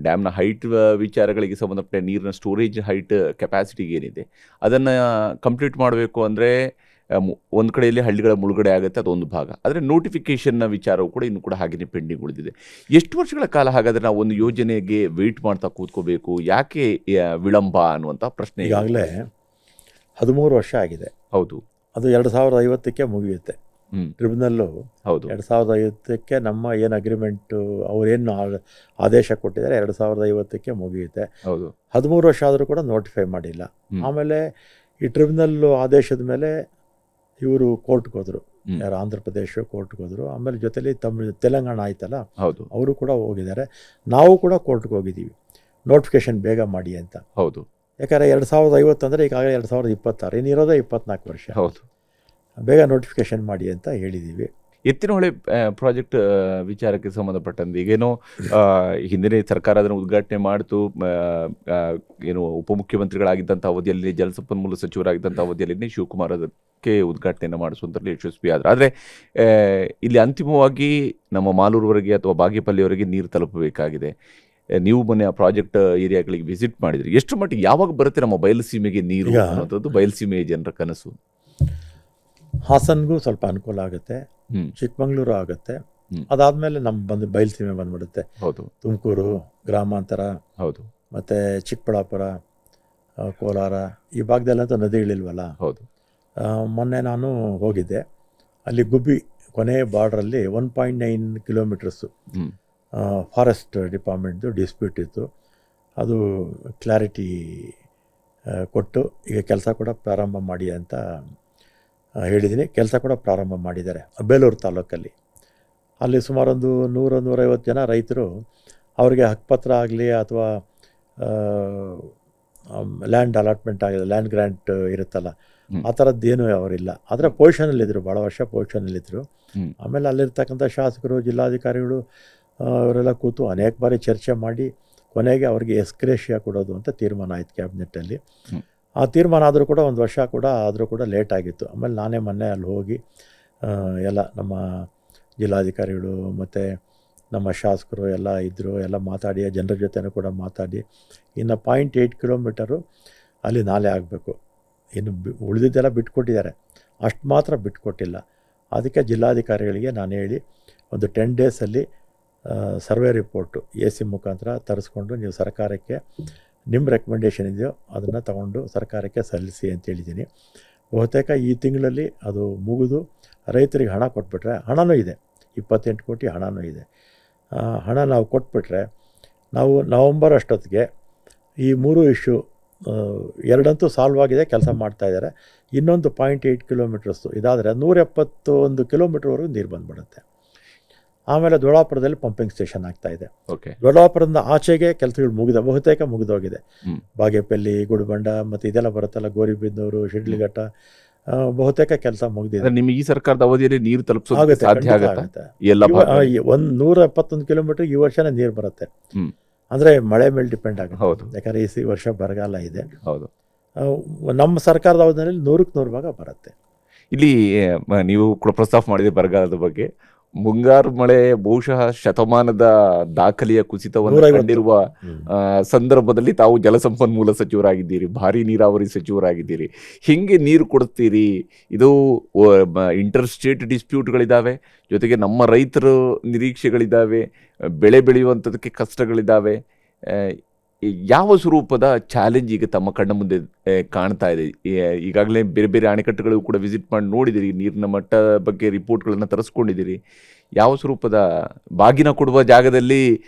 ಡ್ಯಾಮ್ನ ಹೈಟ್ ವಿಚಾರಗಳಿಗೆ ಸಂಬಂಧಪಟ್ಟ ನೀರಿನ ಸ್ಟೋರೇಜ್ ಹೈಟ್ ಕೆಪಾಸಿಟಿಗೆ ಏನಿದೆ ಅದನ್ನು ಕಂಪ್ಲೀಟ್ ಮಾಡಬೇಕು ಅಂದರೆ ಒಂದು ಕಡೆಯಲ್ಲಿ ಹಳ್ಳಿಗಳ ಮುಳುಗಡೆ ಆಗುತ್ತೆ, ಅದೊಂದು ಭಾಗ. ಆದರೆ ನೋಟಿಫಿಕೇಷನ್ನ ವಿಚಾರವು ಕೂಡ ಇನ್ನೂ ಕೂಡ ಹಾಗೆಯೇ ಪೆಂಡಿಂಗ್ ಉಳಿದಿದೆ. ಎಷ್ಟು ವರ್ಷಗಳ ಕಾಲ ಹಾಗಾದರೆ ನಾವು ಒಂದು ಯೋಜನೆಗೆ ವೆಯ್ಟ್ ಮಾಡ್ತಾ ಕೂತ್ಕೋಬೇಕು, ಯಾಕೆ ವಿಳಂಬ ಅನ್ನುವಂಥ ಪ್ರಶ್ನೆ? ಈಗಾಗಲೇ 13 ವರ್ಷ ಆಗಿದೆ. ಹೌದು. ಅದು 2050ಕ್ಕೆ ಮುಗಿಯುತ್ತೆ. ಟ್ರಿಬ್ಯುನಲ್ಲು ಹೌದು 2050ಕ್ಕೆ ನಮ್ಮ ಏನು ಅಗ್ರಿಮೆಂಟು ಅವರೇನು ಆದೇಶ ಕೊಟ್ಟಿದ್ದಾರೆ 2050ಕ್ಕೆ ಮುಗಿಯುತ್ತೆ. ಹೌದು. 13 ವರ್ಷ ಆದರೂ ಕೂಡ ನೋಟಿಫೈ ಮಾಡಿಲ್ಲ. ಆಮೇಲೆ ಈ ಟ್ರಿಬ್ಯುನಲ್ಲು ಆದೇಶದ ಮೇಲೆ ಇವರು ಕೋರ್ಟ್ಗೆ ಹೋದರು, ಯಾರು ಆಂಧ್ರ ಪ್ರದೇಶ ಕೋರ್ಟ್ಗೆ ಹೋದರು. ಆಮೇಲೆ ಜೊತೆಲಿ ತೆಲಂಗಾಣ ಆಯ್ತಲ್ಲ, ಹೌದು, ಅವರು ಕೂಡ ಹೋಗಿದ್ದಾರೆ. ನಾವು ಕೂಡ ಕೋರ್ಟ್ಗೆ ಹೋಗಿದ್ದೀವಿ ನೋಟಿಫಿಕೇಶನ್ ಬೇಗ ಮಾಡಿ ಅಂತ. ಹೌದು. ಯಾಕಂದರೆ 2050 ಅಂದರೆ ಈಗಾಗಲೇ 2026, ಇನ್ನಿರೋದೇ 24 ವರ್ಷ. ಹೌದು. ಬೇಗ ನೋಟಿಫಿಕೇಶನ್ ಮಾಡಿ ಅಂತ ಹೇಳಿದ್ದೀವಿ. ಎತ್ತಿನಹೊಳೆ ಪ್ರಾಜೆಕ್ಟ್ ವಿಚಾರಕ್ಕೆ ಸಂಬಂಧಪಟ್ಟಂತೆ ಈಗೇನೋ ಹಿಂದಿನ ಸರ್ಕಾರ ಅದನ್ನು ಉದ್ಘಾಟನೆ ಮಾಡ್ತು, ಏನು ಉಪಮುಖ್ಯಮಂತ್ರಿಗಳಾಗಿದ್ದಂಥ ಅವಧಿಯಲ್ಲಿ, ಜಲಸಂಪನ್ಮೂಲ ಸಚಿವರಾಗಿದ್ದಂಥ ಅವಧಿಯಲ್ಲಿ ಶಿವಕುಮಾರ್ ಅದಕ್ಕೆ ಉದ್ಘಾಟನೆಯನ್ನು ಮಾಡಿಸುವಂಥರಲ್ಲಿ ಯಶಸ್ವಿ ಆದರು. ಆದರೆ ಇಲ್ಲಿ ಅಂತಿಮವಾಗಿ ನಮ್ಮ ಮಾಲೂರುವರೆಗೆ ಅಥವಾ ಬಾಗೇಪಲ್ಲಿಯವರೆಗೆ ನೀರು ತಲುಪಬೇಕಾಗಿದೆ. ನೀವು ಮೊನ್ನೆ ಆ ಪ್ರಾಜೆಕ್ಟ್ ಏರಿಯಾಗಳಿಗೆ ವಿಸಿಟ್ ಮಾಡಿದ್ರಿ. ಎಷ್ಟು ಮಟ್ಟಿಗೆ ಯಾವಾಗ ಬರುತ್ತೆ ನಮ್ಮ ಬಯಲುಸೀಮೆಗೆ ನೀರು ಅನ್ನೋಂಥದ್ದು ಬಯಲುಸೀಮೆಯ ಜನರ ಕನಸು? ಹಾಸನ್ಗೂ ಸ್ವಲ್ಪ ಅನುಕೂಲ ಆಗುತ್ತೆ, ಚಿಕ್ಕಮಂಗ್ಳೂರು ಆಗುತ್ತೆ, ಅದಾದಮೇಲೆ ನಮ್ಮ ಬಯಲುಸೀಮೆ ಬಂದ್ಬಿಡುತ್ತೆ. ಹೌದು, ತುಮಕೂರು, ಗ್ರಾಮಾಂತರ, ಹೌದು, ಮತ್ತು ಚಿಕ್ಕಬಳ್ಳಾಪುರ, ಕೋಲಾರ ಈ ಭಾಗದಲ್ಲಂತೂ ನದಿಗಳಿಲ್ವಲ್ಲ. ಹೌದು. ಮೊನ್ನೆ ನಾನು ಹೋಗಿದ್ದೆ, ಅಲ್ಲಿ ಗುಬ್ಬಿ ಕೊನೆಯ ಬಾರ್ಡ್ರಲ್ಲಿ 1.9 ಕಿಲೋಮೀಟರ್ಸು ಫಾರೆಸ್ಟ್ ಡಿಪಾರ್ಟ್ಮೆಂಟ್ದು ಡಿಸ್ಪ್ಯೂಟ್ ಇತ್ತು. ಅದು ಕ್ಲಾರಿಟಿ ಕೊಟ್ಟು ಈಗ ಕೆಲಸ ಕೂಡ ಪ್ರಾರಂಭ ಮಾಡಿ ಅಂತ ಹೇಳಿದ್ದೀನಿ. ಕೆಲಸ ಕೂಡ ಪ್ರಾರಂಭ ಮಾಡಿದ್ದಾರೆ ಬೇಲೂರು ತಾಲೂಕಲ್ಲಿ. ಅಲ್ಲಿ ಸುಮಾರೊಂದು 100-150 ಜನ ರೈತರು ಅವರಿಗೆ ಹಕ್ಕುಪತ್ರ ಆಗಲಿ ಅಥವಾ ಲ್ಯಾಂಡ್ ಅಲಾಟ್ಮೆಂಟ್ ಆಗಿದೆ, ಲ್ಯಾಂಡ್ ಗ್ರ್ಯಾಂಟ್ ಇರುತ್ತಲ್ಲ, ಆ ಥರದ್ದೇನೂ ಅವರಿಲ್ಲ. ಆದರೆ ಪೊಸಿಷನಲ್ಲಿದ್ದರು, ಭಾಳ ವರ್ಷ ಪೊಸಿಷನಲ್ಲಿದ್ದರು. ಆಮೇಲೆ ಅಲ್ಲಿರ್ತಕ್ಕಂಥ ಶಾಸಕರು, ಜಿಲ್ಲಾಧಿಕಾರಿಗಳು ಅವರೆಲ್ಲ ಕೂತು ಅನೇಕ ಬಾರಿ ಚರ್ಚೆ ಮಾಡಿ ಕೊನೆಗೆ ಅವರಿಗೆ ಎಸ್ಕ್ರೇಷಿಯಾ ಕೊಡೋದು ಅಂತ ತೀರ್ಮಾನ ಆಯಿತು ಕ್ಯಾಬಿನೆಟ್ಟಲ್ಲಿ. ಆ ತೀರ್ಮಾನ ಆದರೂ ಕೂಡ 1 ವರ್ಷ ಕೂಡ ಆದರೂ ಕೂಡ ಲೇಟ್ ಆಗಿತ್ತು. ಆಮೇಲೆ ನಾನೇ ಮೊನ್ನೆ ಅಲ್ಲಿ ಹೋಗಿ ಎಲ್ಲ ನಮ್ಮ ಜಿಲ್ಲಾಧಿಕಾರಿಗಳು ಮತ್ತು ನಮ್ಮ ಶಾಸಕರು ಎಲ್ಲ ಇದ್ದರು, ಎಲ್ಲ ಮಾತಾಡಿ ಜನರ ಜೊತೆನೂ ಕೂಡ ಮಾತಾಡಿ ಇನ್ನು 0.8 ಕಿಲೋಮೀಟರು ಅಲ್ಲಿ ನಾಲೆ ಆಗಬೇಕು. ಇನ್ನು ಉಳಿದಿದ್ದೆಲ್ಲ ಬಿಟ್ಕೊಟ್ಟಿದ್ದಾರೆ, ಅಷ್ಟು ಮಾತ್ರ ಬಿಟ್ಕೊಟ್ಟಿಲ್ಲ. ಅದಕ್ಕೆ ಜಿಲ್ಲಾಧಿಕಾರಿಗಳಿಗೆ ನಾನು ಹೇಳಿ ಒಂದು 10 ಡೇಸಲ್ಲಿ ಸರ್ವೆ ರಿಪೋರ್ಟು AC ಮುಖಾಂತರ ತರಿಸ್ಕೊಂಡು ನೀವು ಸರ್ಕಾರಕ್ಕೆ ನಿಮ್ಮ ರೆಕಮೆಂಡೇಷನ್ ಇದೆಯೋ ಅದನ್ನು ತಗೊಂಡು ಸರ್ಕಾರಕ್ಕೆ ಸಲ್ಲಿಸಿ ಅಂತ ಹೇಳಿದ್ದೀನಿ. ಬಹುತೇಕ ಈ ತಿಂಗಳಲ್ಲಿ ಅದು ಮುಗಿದು ರೈತರಿಗೆ ಹಣ ಕೊಟ್ಬಿಟ್ರೆ, ಹಣನೂ ಇದೆ, 28 ಕೋಟಿ ಹಣನೂ ಇದೆ. ಹಣ ನಾವು ಕೊಟ್ಬಿಟ್ರೆ ನಾವು ನವಂಬರ್ ಅಷ್ಟೊತ್ತಿಗೆ ಈ 3 ಇಶ್ಯೂ 2 ಸಾಲ್ವ್ ಆಗಿದೆ, ಕೆಲಸ ಮಾಡ್ತಾಯಿದ್ದಾರೆ. ಇನ್ನೊಂದು 0.8 ಕಿಲೋಮೀಟರ್ಸು ಇದಾದರೆ 171 ಕಿಲೋಮೀಟ್ರ್ವರೆಗೂ ನೀರು ಬಂದ್ಬಿಡುತ್ತೆ. ಆಮೇಲೆ ದೊಡ್ಡಾಪುರದಲ್ಲಿ ಪಂಪಿಂಗ್ ಸ್ಟೇಷನ್ ಆಗ್ತಾಯಿದೆ. ದೊಡ್ಡಾಪುರದಿಂದ ಆಚೆಗೆ ಕೆಲಸಗಳು ಬಹುತೇಕ ಮುಗಿದೋಗಿದೆ. ಬಾಗೇಪಲ್ಲಿ, ಗುಡಿಬಂಡ ಮತ್ತು ಇದೆಲ್ಲ ಬರುತ್ತಲ್ಲ, ಗೋರಿಬಿದನೂರು, ಶಿಡ್ಲಘಟ್ಟ, ಬಹುತೇಕ ಕೆಲಸ ಮುಗಿದಿದೆ. ನಿಮಗೆ ಈ ಸರ್ಕಾರದ ಅವಧಿಯಲ್ಲಿ ನೀರು ತಲುಪಿಸೋಕೆ ಸಾಧ್ಯ ಆಗುತ್ತೆ? 171 ಕಿಲೋಮೀಟರ್ ಈ ವರ್ಷನೇ ನೀರು ಬರುತ್ತೆ. ಅಂದರೆ ಮಳೆ ಮೇಲೆ ಡಿಪೆಂಡ್ ಆಗುತ್ತೆ. ಯಾಕಂದರೆ ಈ ವರ್ಷ ಬರಗಾಲ ಇದೆ. ಹೌದು, ನಮ್ಮ ಸರ್ಕಾರದ ಅವಧಿಯಲ್ಲಿ 100ಕ್ಕೆ 100 ಭಾಗ ಬರುತ್ತೆ. ಇಲ್ಲಿ ನೀವು ಕೂಡ ಪ್ರಸ್ತಾಪ ಮಾಡಿದೆ ಬರಗಾಲದ ಬಗ್ಗೆ. ಮುಂಗಾರು ಮಳೆ ಬಹುಶಃ ಶತಮಾನದ ದಾಖಲೆಯ ಕುಸಿತವನ್ನು ಕಂಡಿರುವ ಸಂದರ್ಭದಲ್ಲಿ ತಾವು ಜಲಸಂಪನ್ಮೂಲ ಸಚಿವರಾಗಿದ್ದೀರಿ, ಭಾರಿ ನೀರಾವರಿ ಸಚಿವರಾಗಿದ್ದೀರಿ. ಹೆಂಗೆ ನೀರು ಕೊಡ್ತೀರಿ? ಇದು ಇಂಟರ್ ಸ್ಟೇಟ್ ಡಿಸ್ಪ್ಯೂಟ್ಗಳಿದ್ದಾವೆ, ಜೊತೆಗೆ ನಮ್ಮ ರೈತರ ನಿರೀಕ್ಷೆಗಳಿದ್ದಾವೆ, ಬೆಳೆ ಬೆಳೆಯುವಂಥದಕ್ಕೆ ಕಷ್ಟಗಳಿದ್ದಾವೆ. ಯಾವ ಸ್ವರೂಪದ ಚಾಲೆಂಜ್ ಈಗ ತಮ್ಮ ಕಣ್ಣ ಮುಂದೆ ಕಾಣ್ತಾ ಇದೆ? ಈಗಾಗಲೇ ಬೇರೆ ಬೇರೆ ಅಣೆಕಟ್ಟುಗಳು ಕೂಡ ವಿಸಿಟ್ ಮಾಡಿ ನೋಡಿದಿರಿ, ನೀರಿನ ಮಟ್ಟ ಬಗ್ಗೆ ರಿಪೋರ್ಟ್ಗಳನ್ನು ತರಿಸ್ಕೊಂಡಿದ್ದೀರಿ. ಯಾವ ಸ್ವರೂಪದ ಬಾಗಿನ ಕೊಡುವ ಜಾಗದಲ್ಲಿ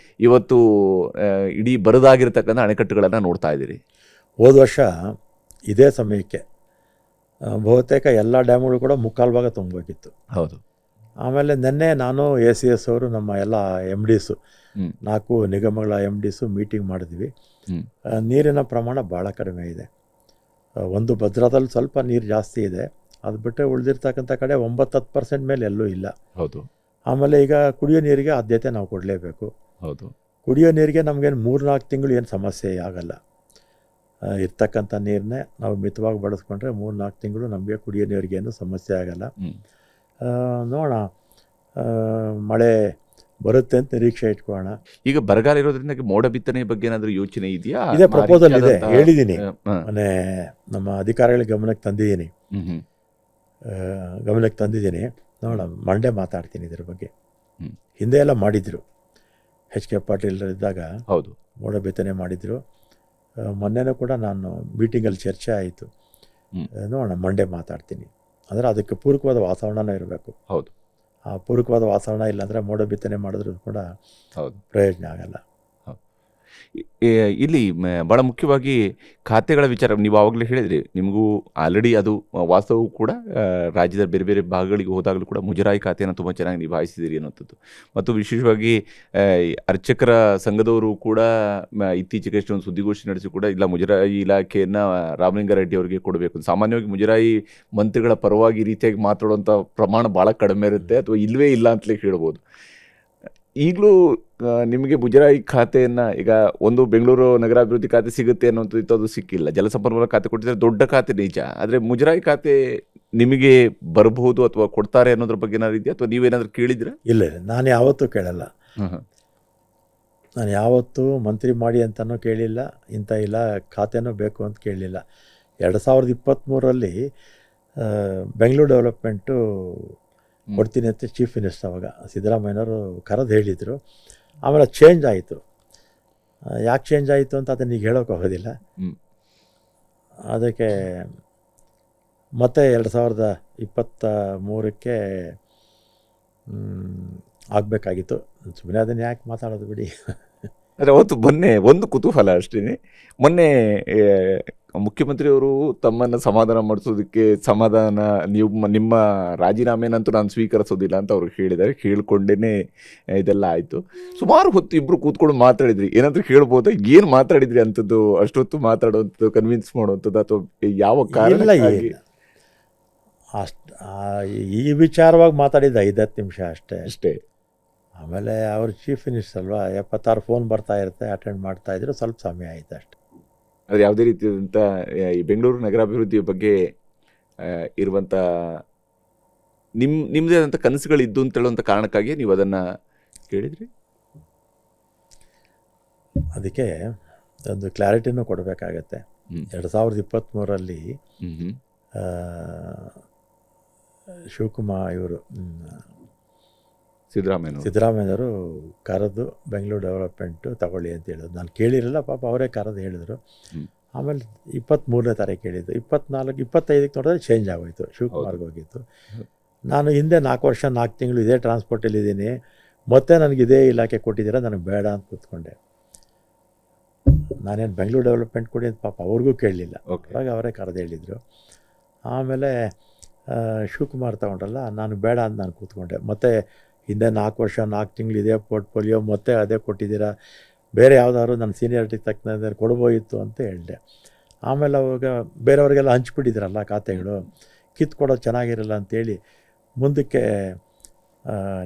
ಇವತ್ತು ಇಡೀ ಬರದಾಗಿರ್ತಕ್ಕಂಥ ಅಣೆಕಟ್ಟುಗಳನ್ನು ನೋಡ್ತಾ ಇದ್ದೀರಿ? ಹೋದ ವರ್ಷ ಇದೇ ಸಮಯಕ್ಕೆ ಬಹುತೇಕ ಎಲ್ಲ ಡ್ಯಾಮ್ಗಳು ಕೂಡ 3/4 ಭಾಗ ತುಂಬಬೇಕಿತ್ತು. ಹೌದು. ಆಮೇಲೆ ನಿನ್ನೆ ನಾನು ACS ಅವರು ನಮ್ಮ ಎಲ್ಲ MDs 4 ನಿಗಮಗಳ MDs ಮೀಟಿಂಗ್ ಮಾಡಿದ್ವಿ. ನೀರಿನ ಪ್ರಮಾಣ ಭಾಳ ಕಡಿಮೆ ಇದೆ. ಒಂದು ಭದ್ರಾದಲ್ಲಿ ಸ್ವಲ್ಪ ನೀರು ಜಾಸ್ತಿ ಇದೆ, ಅದು ಬಿಟ್ಟರೆ ಉಳಿದಿರ್ತಕ್ಕಂಥ ಕಡೆ 9-10% ಮೇಲೆ ಎಲ್ಲೂ ಇಲ್ಲ. ಹೌದು. ಆಮೇಲೆ ಈಗ ಕುಡಿಯೋ ನೀರಿಗೆ ಆದ್ಯತೆ ನಾವು ಕೊಡಲೇಬೇಕು. ಹೌದು. ಕುಡಿಯೋ ನೀರಿಗೆ ನಮಗೇನು 3-4 ತಿಂಗಳು ಏನು ಸಮಸ್ಯೆ ಆಗಲ್ಲ. ಇರ್ತಕ್ಕಂಥ ನೀರನ್ನೇ ನಾವು ಮಿತವಾಗಿ ಬಳಸ್ಕೊಂಡ್ರೆ 3-4 ತಿಂಗಳು ನಮಗೆ ಕುಡಿಯೋ ನೀರಿಗೇನು ಸಮಸ್ಯೆ ಆಗಲ್ಲ. ನೋಡೋಣ, ಮಳೆ ಬರುತ್ತೆ ಅಂತ ನಿರೀಕ್ಷೆ ಇಟ್ಕೊಳ್ಳೋಣ. ಈಗ ಬರಗಾಲ ಇರೋದ್ರಿಂದ ಮೋಡ ಬಿತ್ತನೆ ಬಗ್ಗೆ ಏನಾದರೂ ಯೋಚನೆ ಇದೆಯಾ? ಇದೇ ಪ್ರಪೋಸಲ್ ಇದೆ, ಹೇಳಿದ್ದೀನಿ, ಮೊನ್ನೆ ನಮ್ಮ ಅಧಿಕಾರಿಗಳ ಗಮನಕ್ಕೆ ತಂದಿದ್ದೀನಿ. ನೋಡೋಣ, ಮಂಡೇ ಮಾತಾಡ್ತೀನಿ ಇದ್ರ ಬಗ್ಗೆ. ಹಿಂದೆ ಎಲ್ಲ ಮಾಡಿದ್ರು, HK ಪಾಟೀಲ್ ಇದ್ದಾಗ ಹೌದು ಮೋಡ ಬಿತ್ತನೆ ಮಾಡಿದ್ರು. ಮೊನ್ನೆನೂ ಕೂಡ ನಾನು ಮೀಟಿಂಗಲ್ಲಿ ಚರ್ಚೆ ಆಯಿತು. ನೋಡೋಣ, ಮಂಡೇ ಮಾತಾಡ್ತೀನಿ. ಅಂದರೆ ಅದಕ್ಕೆ ಪೂರಕವಾದ ವಾತಾವರಣನೂ ಇರಬೇಕು. ಹೌದು. ಆ ಪೂರಕವಾದ ವಾತಾವರಣ ಇಲ್ಲಾಂದರೆ ಮೋಡ ಬಿತ್ತನೆ ಮಾಡಿದ್ರು ಕೂಡ ಹೌದು ಪ್ರಯೋಜನ ಆಗಲ್ಲ. ಇಲ್ಲಿ ಭಾಳ ಮುಖ್ಯವಾಗಿ ಖಾತೆಗಳ ವಿಚಾರ ನೀವು ಆವಾಗಲೇ ಹೇಳಿದ್ರಿ, ನಿಮಗೂ ಆಲ್ರೆಡಿ ಅದು ವಾಸ್ತವವು ಕೂಡ ರಾಜ್ಯದ ಬೇರೆ ಬೇರೆ ಭಾಗಗಳಿಗೆ ಹೋದಾಗಲೂ ಕೂಡ ಮುಜರಾಯಿ ಖಾತೆಯನ್ನು ತುಂಬ ಚೆನ್ನಾಗಿ ನಿಭಾಯಿಸಿದಿರಿ ಅನ್ನೋಂಥದ್ದು. ಮತ್ತು ವಿಶೇಷವಾಗಿ ಅರ್ಚಕರ ಸಂಘದವರು ಕೂಡ ಇತ್ತೀಚೆಗೆ ಒಂದು ಸುದ್ದಿಗೋಷ್ಠಿ ನಡೆಸಿ ಕೂಡ ಇಲ್ಲ ಮುಜರಾಯಿ ಇಲಾಖೆಯನ್ನು ರಾಮಲಿಂಗಾರೆಡ್ಡಿ ಅವರಿಗೆ ಕೊಡಬೇಕು. ಸಾಮಾನ್ಯವಾಗಿ ಮುಜರಾಯಿ ಮಂತ್ರಿಗಳ ಪರವಾಗಿ ಈ ರೀತಿಯಾಗಿ ಮಾತಾಡುವಂಥ ಪ್ರಮಾಣ ಭಾಳ ಕಡಿಮೆ ಇರುತ್ತೆ, ಅಥವಾ ಇಲ್ಲವೇ ಇಲ್ಲ ಅಂತಲೇ ಹೇಳ್ಬೋದು. ಈಗಲೂ ನಿಮಗೆ ಮುಜರಾಯಿ ಖಾತೆಯನ್ನು ಈಗ ಒಂದು ಬೆಂಗಳೂರು ನಗರಾಭಿವೃದ್ಧಿ ಖಾತೆ ಸಿಗುತ್ತೆ ಅನ್ನೋಂಥದ್ದು ಅದು ಸಿಕ್ಕಿಲ್ಲ. ಜಲಸಂಪನ್ಮೂಲ ಖಾತೆ ಕೊಟ್ಟಿದ್ದಾರೆ, ದೊಡ್ಡ ಖಾತೆ ನಿಜ. ಆದರೆ ಮುಜರಾಯಿ ಖಾತೆ ನಿಮಗೆ ಬರಬಹುದು ಅಥವಾ ಕೊಡ್ತಾರೆ ಅನ್ನೋದ್ರ ಬಗ್ಗೆ ಏನಾದ್ರು ಇದೆಯಾ, ಅಥವಾ ನೀವೇನಾದರೂ ಕೇಳಿದ್ರೆ? ಇಲ್ಲ, ನಾನು ಯಾವತ್ತೂ ಕೇಳಲ್ಲ. ನಾನು ಯಾವತ್ತೂ ಮಂತ್ರಿ ಮಾಡಿ ಅಂತಲೂ ಕೇಳಿಲ್ಲ, ಇಂಥ ಇಲ್ಲ ಖಾತೆನೂ ಬೇಕು ಅಂತ ಕೇಳಲಿಲ್ಲ. 2023ರಲ್ಲಿ ಬೆಂಗಳೂರು ಡೆವಲಪ್ಮೆಂಟು ಕೊಡ್ತೀನಿ ಅಂತ ಚೀಫ್ ಮಿನಿಸ್ಟರ್ ಅವಾಗ ಸಿದ್ದರಾಮಯ್ಯನವರು ಕರೆದು ಹೇಳಿದರು. ಆಮೇಲೆ ಚೇಂಜ್ ಆಯಿತು. ಯಾಕೆ ಚೇಂಜ್ ಆಯಿತು ಅಂತ ಅದನ್ನು ಈಗ ಹೇಳೋಕೆ ಹೋಗೋದಿಲ್ಲ. ಅದಕ್ಕೆ ಮತ್ತೆ 2023ಕ್ಕೆ ಆಗಬೇಕಾಗಿತ್ತು. ಸುಮ್ಮನೆ ಅದನ್ನು ಯಾಕೆ ಮಾತಾಡೋದು ಬಿಡಿ. ಅಂದರೆ ಅವತ್ತು ಮೊನ್ನೆ ಒಂದು ಕುತೂಹಲ ಅಷ್ಟೇ, ಮೊನ್ನೆ ಮುಖ್ಯಮಂತ್ರಿಯವರು ತಮ್ಮನ್ನು ಸಮಾಧಾನ ಮಾಡಿಸೋದಕ್ಕೆ ನಿಮ್ಮ ರಾಜೀನಾಮೆನಂತೂ ನಾನು ಸ್ವೀಕರಿಸೋದಿಲ್ಲ ಅಂತ ಅವ್ರು ಹೇಳಿದ್ದಾರೆ. ಕೇಳಿಕೊಂಡೇ ಇದೆಲ್ಲ ಆಯಿತು. ಸುಮಾರು ಹೊತ್ತು ಇಬ್ಬರು ಕೂತ್ಕೊಂಡು ಮಾತಾಡಿದ್ರಿ. ಏನಾದರೂ ಹೇಳ್ಬೋದಾ, ಏನು ಮಾತಾಡಿದ್ರಿ ಅಂಥದ್ದು? ಅಷ್ಟೊತ್ತು ಮಾತಾಡೋವಂಥದ್ದು, ಕನ್ವಿನ್ಸ್ ಮಾಡುವಂಥದ್ದು, ಅಥವಾ ಯಾವ ಕಾರಣ? ಈ ವಿಚಾರವಾಗಿ ಮಾತಾಡಿದ್ದು 5-10 ನಿಮಿಷ ಅಷ್ಟೇ. ಆಮೇಲೆ ಅವರು ಚೀಫ್ ಮಿನಿಸ್ಟರ್ ಅಲ್ವಾ, 76 ಫೋನ್ ಬರ್ತಾ ಇರುತ್ತೆ, ಅಟೆಂಡ್ ಮಾಡ್ತಾಯಿದ್ರು. ಸ್ವಲ್ಪ ಸಮಯ ಆಯಿತು ಅಷ್ಟೆ. ಆದರೆ ಯಾವುದೇ ರೀತಿಯಾದಂಥ ಈ ಬೆಂಗಳೂರು ನಗರಾಭಿವೃದ್ಧಿಯ ಬಗ್ಗೆ ಇರುವಂಥ ನಿಮ್ಮದೇ ಆದಂಥ ಕನಸುಗಳಿದ್ದು ಅಂತ ಹೇಳುವಂಥ ಕಾರಣಕ್ಕಾಗಿ ನೀವು ಅದನ್ನು ಕೇಳಿದ್ರಿ. ಅದಕ್ಕೆ ಒಂದು ಕ್ಲಾರಿಟಿನೂ ಕೊಡಬೇಕಾಗತ್ತೆ. 2023ರಲ್ಲಿ ಶಿವಕುಮಾರ್ ಇವರು ಸಿದ್ದರಾಮಯ್ಯನವರು ಕರೆದು ಬೆಂಗಳೂರು ಡೆವಲಪ್ಮೆಂಟು ತಗೊಳ್ಳಿ ಅಂತ ಹೇಳಿದ್ರು. ನಾನು ಕೇಳಿರಲಿಲ್ಲ, ಪಾಪ ಅವರೇ ಕರೆದು ಹೇಳಿದರು. ಆಮೇಲೆ 23ನೇ ತಾರೀಕು ಹೇಳಿದ್ದು. 24, 25ಕ್ಕೆ ನೋಡಿದ್ರೆ ಚೇಂಜ್ ಆಗೋಯಿತು, ಶಿವಕುಮಾರ್ಗೆ ಹೋಗಿತ್ತು. ನಾನು ಹಿಂದೆ 4 ವರ್ಷ 4 ತಿಂಗಳು ಇದೇ ಟ್ರಾನ್ಸ್ಪೋರ್ಟಲ್ಲಿದ್ದೀನಿ, ಮತ್ತೆ ನನಗೆ ಇದೇ ಇಲಾಖೆ ಕೊಟ್ಟಿದ್ದೀರಾ, ನನಗೆ ಬೇಡ ಅಂತ ಕೂತ್ಕೊಂಡೆ. ನಾನೇನು ಬೆಂಗಳೂರು ಡೆವಲಪ್ಮೆಂಟ್ ಕೊಡಿ ಅಂತ ಪಾಪ ಅವ್ರಿಗೂ ಕೇಳಲಿಲ್ಲ. ಅವಾಗ ಅವರೇ ಕರೆದು ಹೇಳಿದರು. ಆಮೇಲೆ ಶಿವಕುಮಾರ್ ತಗೊಂಡ್ರಲ್ಲ, ನಾನು ಬೇಡ ಅಂತ ನಾನು ಕೂತ್ಕೊಂಡೆ. ಮತ್ತು ಹಿಂದೆ 4 ವರ್ಷ 4 ತಿಂಗಳು ಇದೇ ಪೋರ್ಟ್ಫೋಲಿಯೋ, ಮತ್ತೆ ಅದೇ ಕೊಟ್ಟಿದ್ದೀರಾ, ಬೇರೆ ಯಾವುದಾದ್ರು ನನ್ನ ಸೀನಿಯಾರಿಟಿಗೆ ತಕ್ಕಂತೆ ಕೊಡ್ಬೋಯಿತ್ತು ಅಂತ ಹೇಳಿದೆ. ಆಮೇಲೆ ಅವಾಗ ಬೇರೆಯವ್ರಿಗೆಲ್ಲ ಹಂಚ್ಬಿಟ್ಟಿದ್ರಲ್ಲ ಖಾತೆಗಳು, ಕಿತ್ಕೊಡೋದು ಚೆನ್ನಾಗಿರಲ್ಲ ಅಂತೇಳಿ ಮುಂದಕ್ಕೆ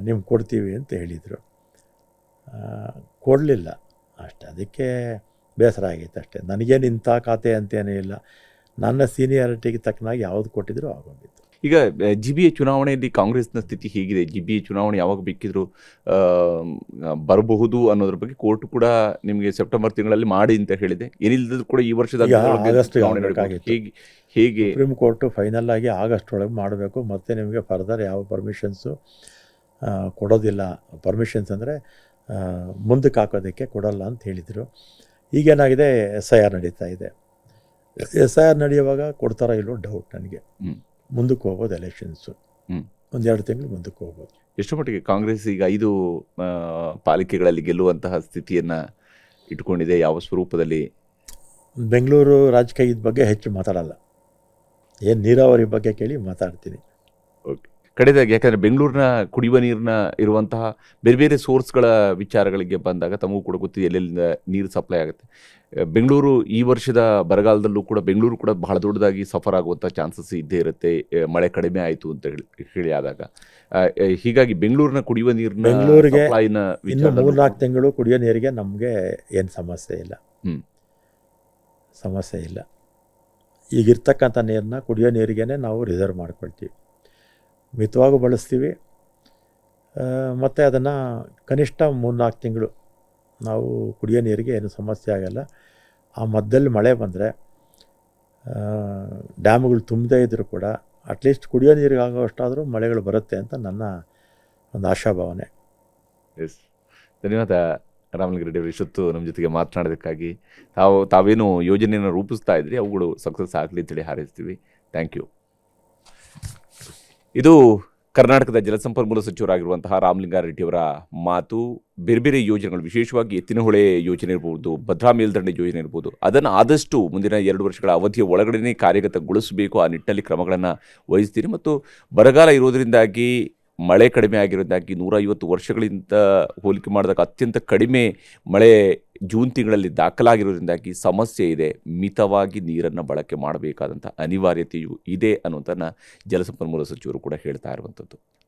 ನಿಮ್ಗೆ ಕೊಡ್ತೀವಿ ಅಂತ ಹೇಳಿದರು. ಕೊಡಲಿಲ್ಲ ಅಷ್ಟೇ. ಅದಕ್ಕೆ ಬೇಸರ ಆಗಿತ್ತು ಅಷ್ಟೇ. ನನಗೇನು ಇಂಥ ಖಾತೆ ಅಂತೇನೂ ಇಲ್ಲ, ನನ್ನ ಸೀನಿಯಾರಿಟಿಗೆ ತಕ್ಕನಾಗಿ ಯಾವುದು ಕೊಟ್ಟಿದ್ರು ಆಗೋಗಿತ್ತು. ಈಗ GBA ಚುನಾವಣೆಯಲ್ಲಿ ಕಾಂಗ್ರೆಸ್ನ ಸ್ಥಿತಿ ಹೇಗಿದೆ? GBA ಚುನಾವಣೆ ಯಾವಾಗ ಬೇಕಿದ್ರು ಬರಬಹುದು ಅನ್ನೋದ್ರ ಬಗ್ಗೆ ಕೋರ್ಟ್ ಕೂಡ ನಿಮಗೆ ಸೆಪ್ಟೆಂಬರ್ ತಿಂಗಳಲ್ಲಿ ಮಾಡಿ ಅಂತ ಹೇಳಿದೆ. ಏನಿಲ್ಲದ್ರೂ ಕೂಡ ಈ ವರ್ಷದ ಆಗಸ್ಟ್ ಹೇಗೆ ಸುಪ್ರೀಂ ಕೋರ್ಟು ಫೈನಲ್ ಆಗಿ ಆಗಸ್ಟ್ ಒಳಗೆ ಮಾಡಬೇಕು. ಮತ್ತು ನಿಮಗೆ ಫರ್ದರ್ ಯಾವ ಪರ್ಮಿಷನ್ಸು ಕೊಡೋದಿಲ್ಲ. ಪರ್ಮಿಷನ್ಸ್ ಅಂದರೆ ಮುಂದಕ್ಕೆ ಹಾಕೋದಕ್ಕೆ ಕೊಡೋಲ್ಲ ಅಂತ ಹೇಳಿದರು. ಈಗೇನಾಗಿದೆ, SIR ನಡೀತಾ ಇದೆ. SIR ನಡೆಯುವಾಗ ಕೊಡ್ತಾರೋ ಇಲ್ಲೋ ಡೌಟ್ ನನಗೆ. ಮುಂದಕ್ಕೆ ಹೋಗ್ಬೋದು, ಎಲೆಕ್ಷನ್ಸು 1-2 ತಿಂಗಳು ಮುಂದಕ್ಕೆ ಹೋಗ್ಬೋದು. ಎಷ್ಟು ಮಟ್ಟಿಗೆ ಕಾಂಗ್ರೆಸ್ ಈಗ 5 ಪಾಲಿಕೆಗಳಲ್ಲಿ ಗೆಲ್ಲುವಂತಹ ಸ್ಥಿತಿಯನ್ನು ಇಟ್ಕೊಂಡಿದೆ? ಯಾವ ಸ್ವರೂಪದಲ್ಲಿ? ಬೆಂಗಳೂರು ರಾಜಕೀಯದ ಬಗ್ಗೆ ಹೆಚ್ಚು ಮಾತಾಡಲ್ಲ, ಏನು ನೀರಾವರಿ ಬಗ್ಗೆ ಕೇಳಿ ಮಾತಾಡ್ತೀನಿ. ಓಕೆ. ಕಡೆದಾಗಿ, ಯಾಕಂದರೆ ಬೆಂಗಳೂರಿನ ಕುಡಿಯುವ ನೀರಿನ ಇರುವಂತಹ ಬೇರೆ ಬೇರೆ ಸೋರ್ಸ್ಗಳ ವಿಚಾರಗಳಿಗೆ ಬಂದಾಗ ತಮಗೂ ಕೂಡ ಗೊತ್ತಿದೆ ಎಲ್ಲೆಲ್ಲಿಂದ ನೀರು ಸಪ್ಲೈ ಆಗುತ್ತೆ. ಬೆಂಗಳೂರು ಈ ವರ್ಷದ ಬರಗಾಲದಲ್ಲೂ ಕೂಡ ಬೆಂಗಳೂರು ಕೂಡ ಬಹಳ ದೊಡ್ಡದಾಗಿ ಸಫರ್ ಆಗುವಂಥ ಚಾನ್ಸಸ್ ಇದ್ದೇ ಇರುತ್ತೆ, ಮಳೆ ಕಡಿಮೆ ಆಯಿತು ಅಂತ ಹೇಳಿ ಆದಾಗ. ಹೀಗಾಗಿ ಬೆಂಗಳೂರಿನ ಕುಡಿಯುವ ನೀರಿನ ಸಪ್ಲೈನ ಇನ್ನು 3-4 ತಿಂಗಳು ಕುಡಿಯೋ ನೀರಿಗೆ ನಮಗೆ ಏನು ಸಮಸ್ಯೆ ಇಲ್ಲ. ಈಗಿರ್ತಕ್ಕಂಥ ನೀರನ್ನ ಕುಡಿಯೋ ನೀರಿಗೇ ನಾವು ರಿಸರ್ವ್ ಮಾಡ್ಕೊಳ್ತೀವಿ, ಮಿತವಾಗಿ ಬಳಸ್ತೀವಿ. ಮತ್ತು ಅದನ್ನು ಕನಿಷ್ಠ 3-4 ತಿಂಗಳು ನಾವು ಕುಡಿಯೋ ನೀರಿಗೆ ಏನು ಸಮಸ್ಯೆ ಆಗಲ್ಲ. ಆ ಮಧ್ಯದಲ್ಲಿ ಮಳೆ ಬಂದರೆ ಡ್ಯಾಮ್ಗಳು ತುಂಬದೇ ಇದ್ದರೂ ಕೂಡ ಅಟ್ಲೀಸ್ಟ್ ಕುಡಿಯೋ ನೀರಿಗೆ ಆಗೋಷ್ಟಾದರೂ ಮಳೆಗಳು ಬರುತ್ತೆ ಅಂತ ನನ್ನ ಒಂದು ಆಶಾಭಾವನೆ. ಎಸ್, ಧನ್ಯವಾದ ರಾಮಲಿಂಗಾರೆಡ್ಡಿ ಅವರು ಇಷ್ಟೊತ್ತು ನಮ್ಮ ಜೊತೆಗೆ ಮಾತನಾಡೋದಕ್ಕಾಗಿ. ತಾವೇನು ಯೋಜನೆಯನ್ನು ರೂಪಿಸ್ತಾ ಇದ್ರಿ ಅವುಗಳು ಸಕ್ಸಸ್ ಆಗಲಿ ಅಂತೇಳಿ ಹಾರೈಸ್ತೀವಿ. Thank you. ಇದು ಕರ್ನಾಟಕದ ಜಲಸಂಪನ್ಮೂಲ ಸಚಿವರಾಗಿರುವಂತಹ ರಾಮಲಿಂಗಾರೆಡ್ಡಿಯವರ ಮಾತು. ಬೇರೆ ಬೇರೆ ಯೋಜನೆಗಳು, ವಿಶೇಷವಾಗಿ ಎತ್ತಿನಹೊಳೆ ಯೋಜನೆ ಇರ್ಬೋದು, ಭದ್ರಾ ಮೇಲ್ದಂಡೆ ಯೋಜನೆ ಇರ್ಬೋದು, ಅದನ್ನು ಆದಷ್ಟು ಮುಂದಿನ 2 ವರ್ಷಗಳ ಅವಧಿಯ ಒಳಗಡೆ ಕಾರ್ಯಗತಗೊಳಿಸಬೇಕು. ಆ ನಿಟ್ಟಲ್ಲಿ ಕ್ರಮಗಳನ್ನು ವಹಿಸ್ತೀನಿ. ಮತ್ತು ಬರಗಾಲ ಇರೋದರಿಂದಾಗಿ, ಮಳೆ ಕಡಿಮೆ ಆಗಿರೋದಾಗಿ, 150 ವರ್ಷಗಳಿಂದ ಹೋಲಿಕೆ ಮಾಡಿದಾಗ ಅತ್ಯಂತ ಕಡಿಮೆ ಮಳೆ ಜೂನ್ ತಿಂಗಳಲ್ಲಿ ದಾಖಲಾಗಿರೋದ್ರಿಂದಾಗಿ ಸಮಸ್ಯೆ ಇದೆ. ಮಿತವಾಗಿ ನೀರನ್ನು ಬಳಕೆ ಮಾಡಬೇಕಾದಂಥ ಅನಿವಾರ್ಯತೆಯೂ ಇದೆ ಅನ್ನೋದನ್ನು ಜಲಸಂಪನ್ಮೂಲ ಸಚಿವರು ಕೂಡ ಹೇಳ್ತಾ ಇರುವಂಥದ್ದು.